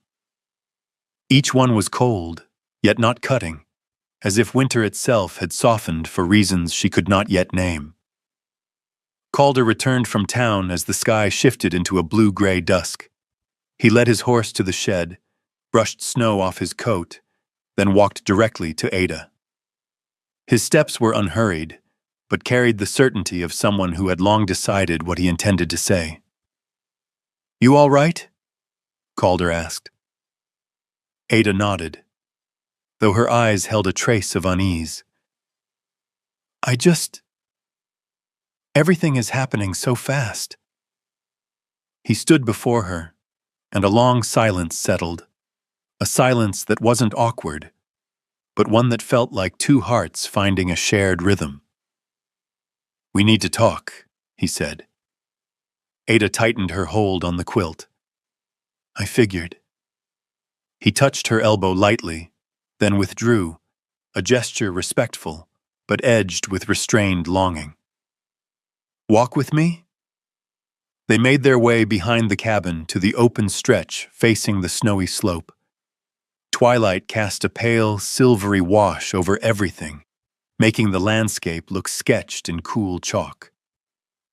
Each one was cold, yet not cutting, as if winter itself had softened for reasons she could not yet name. Calder returned from town as the sky shifted into a blue-gray dusk. He led his horse to the shed, brushed snow off his coat, then walked directly to Ada. His steps were unhurried, but carried the certainty of someone who had long decided what he intended to say. You all right? Calder asked. Ada nodded, though her eyes held a trace of unease. Everything is happening so fast. He stood before her, and a long silence settled, a silence that wasn't awkward, but one that felt like two hearts finding a shared rhythm. We need to talk, he said. Ada tightened her hold on the quilt. I figured. He touched her elbow lightly, then withdrew, a gesture respectful, but edged with restrained longing. Walk with me? They made their way behind the cabin to the open stretch facing the snowy slope. Twilight cast a pale, silvery wash over everything, making the landscape look sketched in cool chalk.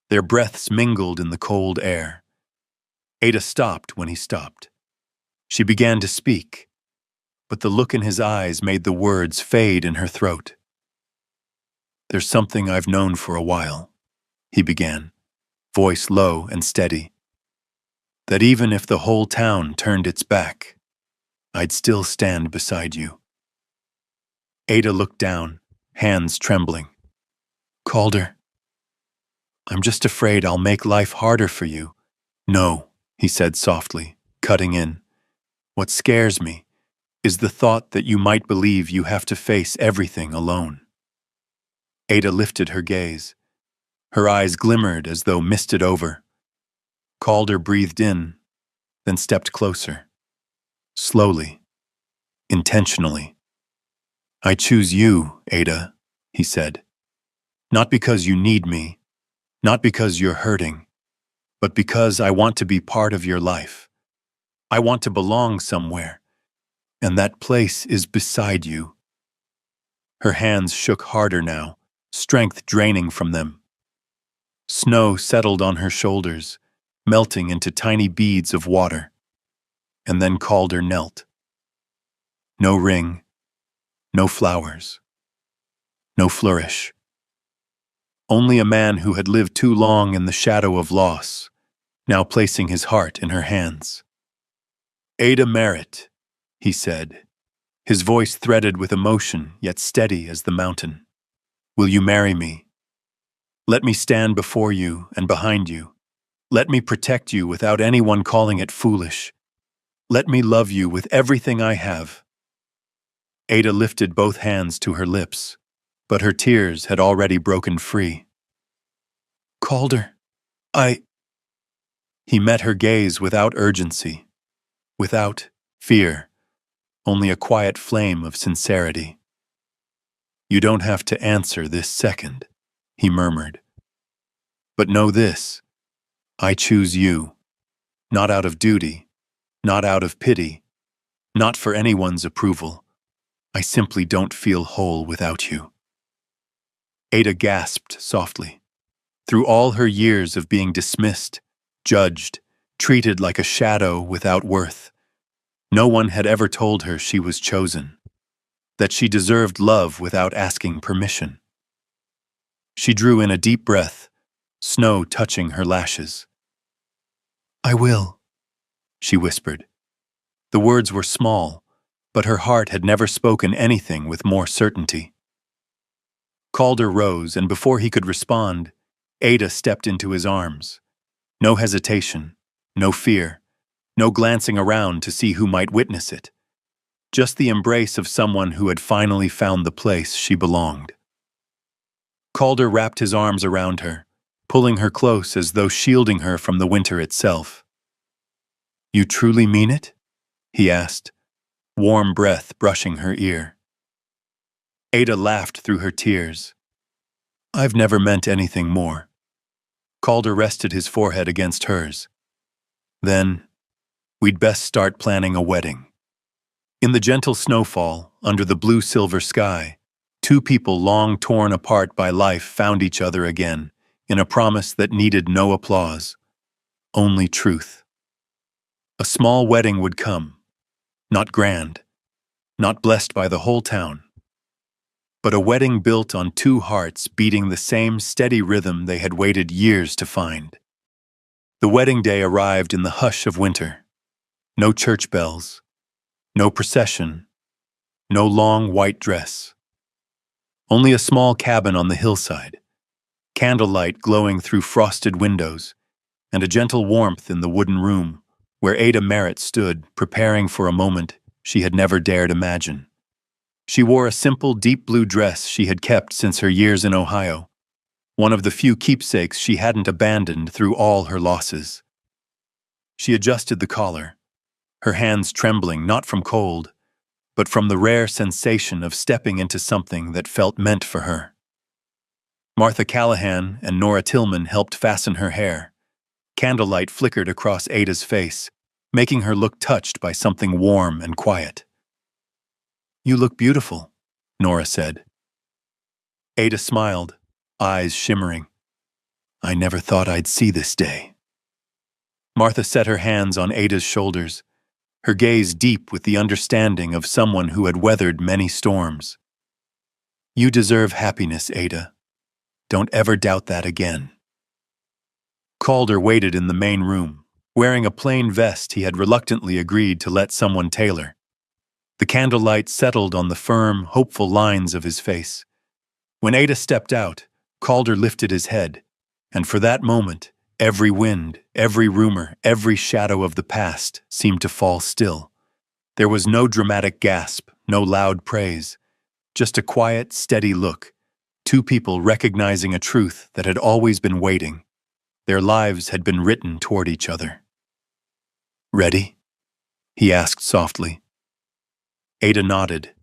Their breaths mingled in the cold air. Ada stopped when he stopped. She began to speak, but the look in his eyes made the words fade in her throat. There's something I've known for a while, he began, voice low and steady, that even if the whole town turned its back, I'd still stand beside you. Ada looked down, hands trembling. Calder, I'm just afraid I'll make life harder for you. No, he said softly, cutting in. What scares me is the thought that you might believe you have to face everything alone. Ada lifted her gaze. Her eyes glimmered as though misted over. Calder breathed in, then stepped closer. Slowly, intentionally. I choose you, Ada, he said. Not because you need me, not because you're hurting, but because I want to be part of your life. I want to belong somewhere, and that place is beside you. Her hands shook harder now, strength draining from them. Snow settled on her shoulders, melting into tiny beads of water. And then Calder knelt. No ring, no flowers, no flourish. Only a man who had lived too long in the shadow of loss, now placing his heart in her hands. Ada Merritt, he said, his voice threaded with emotion yet steady as the mountain. Will you marry me? Let me stand before you and behind you. Let me protect you without anyone calling it foolish. Let me love you with everything I have. Ada lifted both hands to her lips, but her tears had already broken free. Calder, He met her gaze without urgency, without fear, only a quiet flame of sincerity. You don't have to answer this second, he murmured. But know this, I choose you, not out of duty, not out of pity, not for anyone's approval. I simply don't feel whole without you. Ada gasped softly. Through all her years of being dismissed, judged, treated like a shadow without worth, no one had ever told her she was chosen, that she deserved love without asking permission. She drew in a deep breath, snow touching her lashes. I will, she whispered. The words were small, but her heart had never spoken anything with more certainty. Calder rose, and before he could respond, Ada stepped into his arms. No hesitation, no fear, no glancing around to see who might witness it. Just the embrace of someone who had finally found the place she belonged. Calder wrapped his arms around her, pulling her close as though shielding her from the winter itself. You truly mean it? He asked, warm breath brushing her ear. Ada laughed through her tears. I've never meant anything more. Calder rested his forehead against hers. Then, we'd best start planning a wedding. In the gentle snowfall, under the blue-silver sky, two people long torn apart by life found each other again, in a promise that needed no applause, only truth. A small wedding would come, not grand, not blessed by the whole town, but a wedding built on two hearts beating the same steady rhythm they had waited years to find. The wedding day arrived in the hush of winter. No church bells, no procession, no long white dress. Only a small cabin on the hillside, candlelight glowing through frosted windows, and a gentle warmth in the wooden room where Ada Merritt stood, preparing for a moment she had never dared imagine. She wore a simple deep blue dress she had kept since her years in Ohio, one of the few keepsakes she hadn't abandoned through all her losses. She adjusted the collar, her hands trembling not from cold, but from the rare sensation of stepping into something that felt meant for her. Martha Callahan and Nora Tillman helped fasten her hair. Candlelight flickered across Ada's face, making her look touched by something warm and quiet. You look beautiful, Nora said. Ada smiled, eyes shimmering. I never thought I'd see this day. Martha set her hands on Ada's shoulders, her gaze deep with the understanding of someone who had weathered many storms. You deserve happiness, Ada. Don't ever doubt that again. Calder waited in the main room, wearing a plain vest he had reluctantly agreed to let someone tailor. The candlelight settled on the firm, hopeful lines of his face. When Ada stepped out, Calder lifted his head, and for that moment, every wind, every rumor, every shadow of the past seemed to fall still. There was no dramatic gasp, no loud praise, just a quiet, steady look, two people recognizing a truth that had always been waiting. Their lives had been written toward each other. Ready? He asked softly. Ada nodded,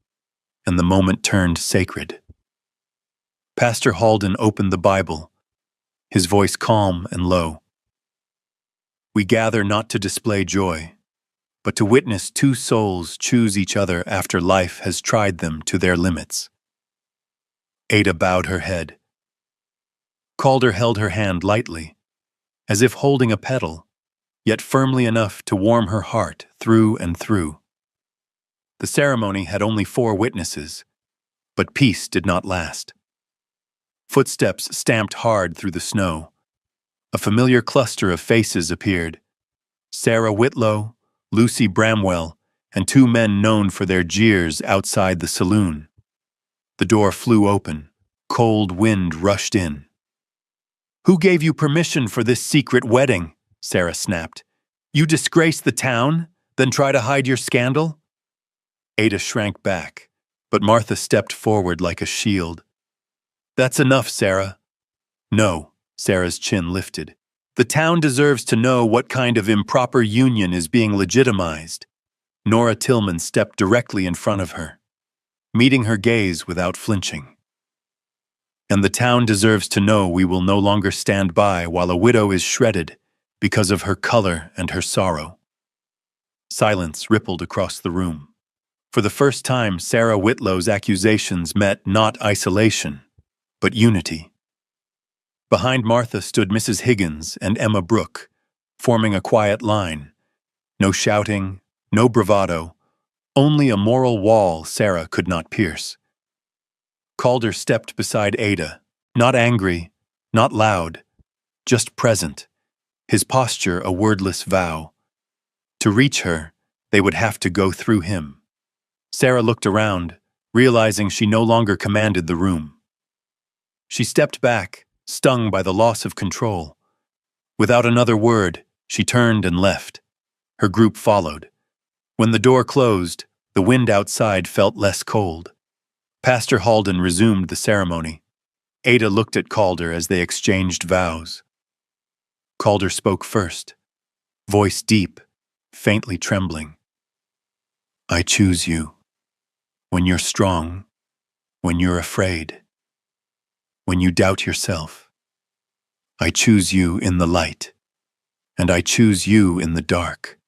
and the moment turned sacred. Pastor Halden opened the Bible, his voice calm and low. We gather not to display joy, but to witness two souls choose each other after life has tried them to their limits. Ada bowed her head. Calder held her hand lightly, as if holding a petal, yet firmly enough to warm her heart through and through. The ceremony had only 4 witnesses, but peace did not last. Footsteps stamped hard through the snow. A familiar cluster of faces appeared. Sarah Whitlow, Lucy Bramwell, and 2 men known for their jeers outside the saloon. The door flew open. Cold wind rushed in. Who gave you permission for this secret wedding? Sarah snapped. You disgrace the town, then try to hide your scandal? Ada shrank back, but Martha stepped forward like a shield. That's enough, Sarah. No, Sarah's chin lifted. The town deserves to know what kind of improper union is being legitimized. Nora Tillman stepped directly in front of her, meeting her gaze without flinching. And the town deserves to know we will no longer stand by while a widow is shredded because of her color and her sorrow. Silence rippled across the room. For the first time, Sarah Whitlow's accusations met not isolation, but unity. Behind Martha stood Mrs. Higgins and Emma Brooke, forming a quiet line. No shouting, no bravado, only a moral wall Sarah could not pierce. Calder stepped beside Ada, not angry, not loud, just present, his posture a wordless vow. To reach her, they would have to go through him. Sarah looked around, realizing she no longer commanded the room. She stepped back, stung by the loss of control. Without another word, she turned and left. Her group followed. When the door closed, the wind outside felt less cold. Pastor Halden resumed the ceremony. Ada looked at Calder as they exchanged vows. Calder spoke first, voice deep, faintly trembling. I choose you. When you're strong, when you're afraid, when you doubt yourself. I choose you in the light, and I choose you in the dark.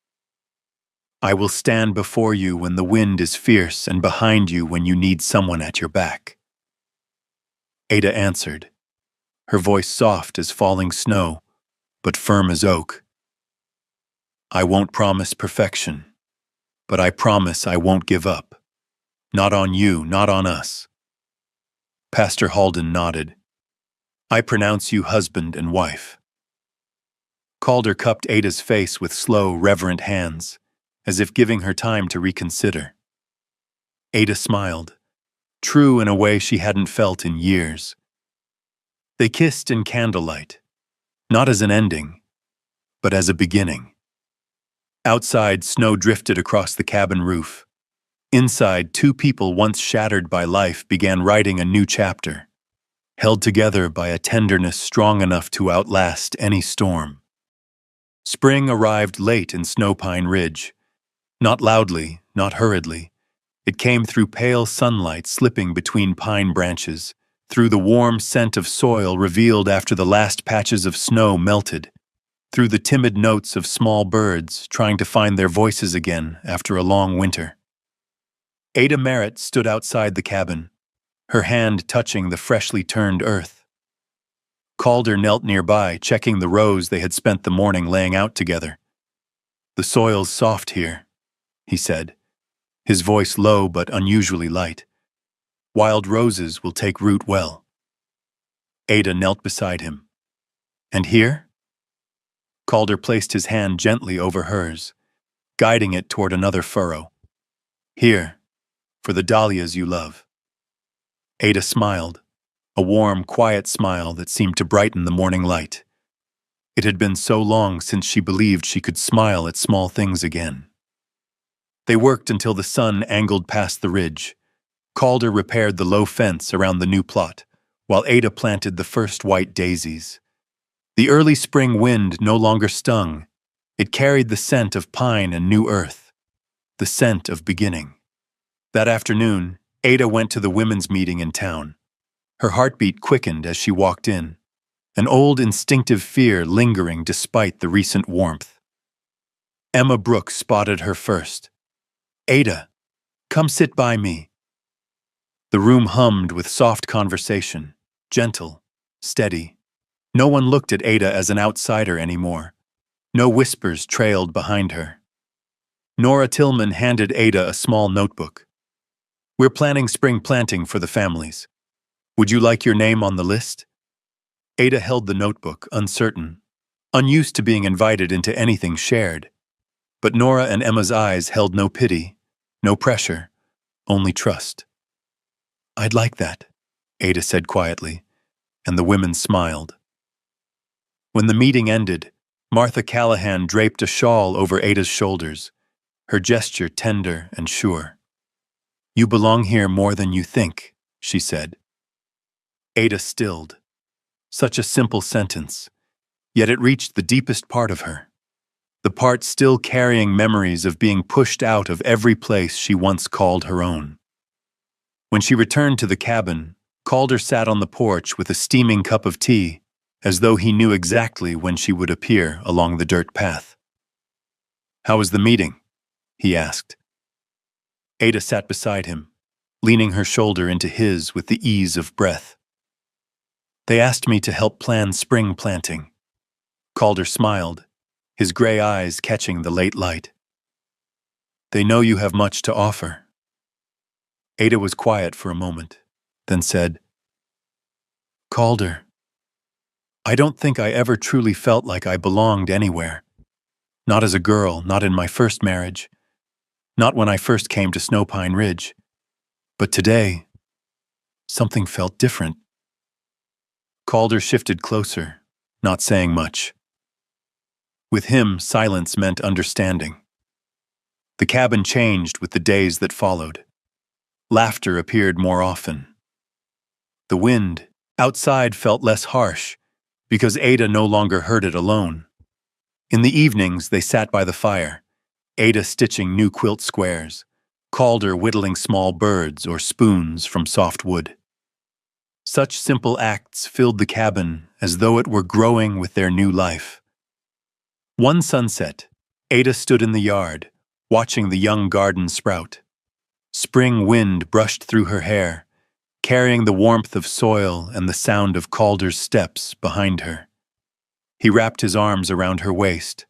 I will stand before you when the wind is fierce and behind you when you need someone at your back. Ada answered, her voice soft as falling snow, but firm as oak. I won't promise perfection, but I promise I won't give up. Not on you, not on us. Pastor Halden nodded. I pronounce you husband and wife. Calder cupped Ada's face with slow, reverent hands, as if giving her time to reconsider. Ada smiled, true in a way she hadn't felt in years. They kissed in candlelight, not as an ending, but as a beginning. Outside, snow drifted across the cabin roof. Inside, two people once shattered by life began writing a new chapter, held together by a tenderness strong enough to outlast any storm. Spring arrived late in Snow Pine Ridge. Not loudly, not hurriedly. It came through pale sunlight slipping between pine branches, through the warm scent of soil revealed after the last patches of snow melted, through the timid notes of small birds trying to find their voices again after a long winter. Ada Merritt stood outside the cabin, her hand touching the freshly turned earth. Calder knelt nearby, checking the rows they had spent the morning laying out together. The soil's soft here, he said, his voice low but unusually light. Wild roses will take root well. Ada knelt beside him. And here? Calder placed his hand gently over hers, guiding it toward another furrow. Here, for the dahlias you love. Ada smiled, a warm, quiet smile that seemed to brighten the morning light. It had been so long since she believed she could smile at small things again. They worked until the sun angled past the ridge. Calder repaired the low fence around the new plot, while Ada planted the first white daisies. The early spring wind no longer stung. It carried the scent of pine and new earth, the scent of beginning. That afternoon, Ada went to the women's meeting in town. Her heartbeat quickened as she walked in, an old instinctive fear lingering despite the recent warmth. Emma Brooke spotted her first. Ada, come sit by me. The room hummed with soft conversation, gentle, steady. No one looked at Ada as an outsider anymore. No whispers trailed behind her. Nora Tillman handed Ada a small notebook. We're planning spring planting for the families. Would you like your name on the list? Ada held the notebook, uncertain, unused to being invited into anything shared. But Nora and Emma's eyes held no pity, no pressure, only trust. I'd like that, Ada said quietly, and the women smiled. When the meeting ended, Martha Callahan draped a shawl over Ada's shoulders, her gesture tender and sure. You belong here more than you think, she said. Ada stilled. Such a simple sentence, yet it reached the deepest part of her, the part still carrying memories of being pushed out of every place she once called her own. When she returned to the cabin, Calder sat on the porch with a steaming cup of tea, as though he knew exactly when she would appear along the dirt path. "How was the meeting?" he asked. Ada sat beside him, leaning her shoulder into his with the ease of breath. "They asked me to help plan spring planting." Calder smiled, his gray eyes catching the late light. "They know you have much to offer." Ada was quiet for a moment, then said, "Calder, I don't think I ever truly felt like I belonged anywhere. Not as a girl, not in my first marriage, not when I first came to Snowpine Ridge. But today, something felt different." Calder shifted closer, not saying much. With him, silence meant understanding. The cabin changed with the days that followed. Laughter appeared more often. The wind outside felt less harsh because Ada no longer heard it alone. In the evenings, they sat by the fire, Ada stitching new quilt squares, Calder whittling small birds or spoons from soft wood. Such simple acts filled the cabin as though it were growing with their new life. One sunset, Ada stood in the yard, watching the young garden sprout. Spring wind brushed through her hair, carrying the warmth of soil and the sound of Calder's steps behind her. He wrapped his arms around her waist,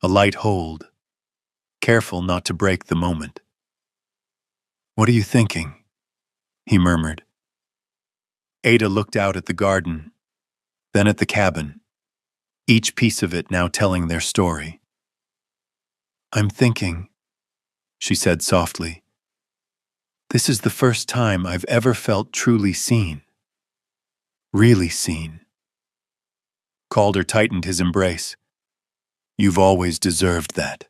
a light hold, careful not to break the moment. "What are you thinking?" he murmured. Ada looked out at the garden, then at the cabin, each piece of it now telling their story. "I'm thinking," she said softly, "this is the first time I've ever felt truly seen. Really seen." Calder tightened his embrace. "You've always deserved that."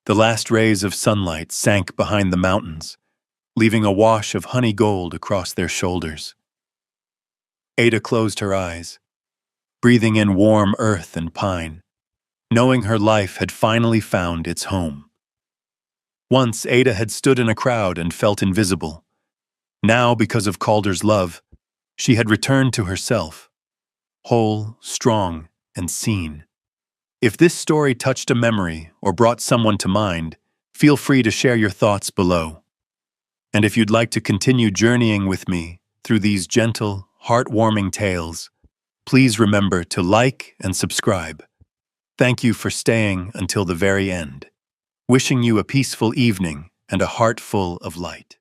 The last rays of sunlight sank behind the mountains, leaving a wash of honey gold across their shoulders. Ada closed her eyes, breathing in warm earth and pine, knowing her life had finally found its home. Once Ada had stood in a crowd and felt invisible. Now, because of Calder's love, she had returned to herself, whole, strong, and seen. If this story touched a memory or brought someone to mind, feel free to share your thoughts below. And if you'd like to continue journeying with me through these gentle, heartwarming tales, please remember to like and subscribe. Thank you for staying until the very end. Wishing you a peaceful evening and a heart full of light.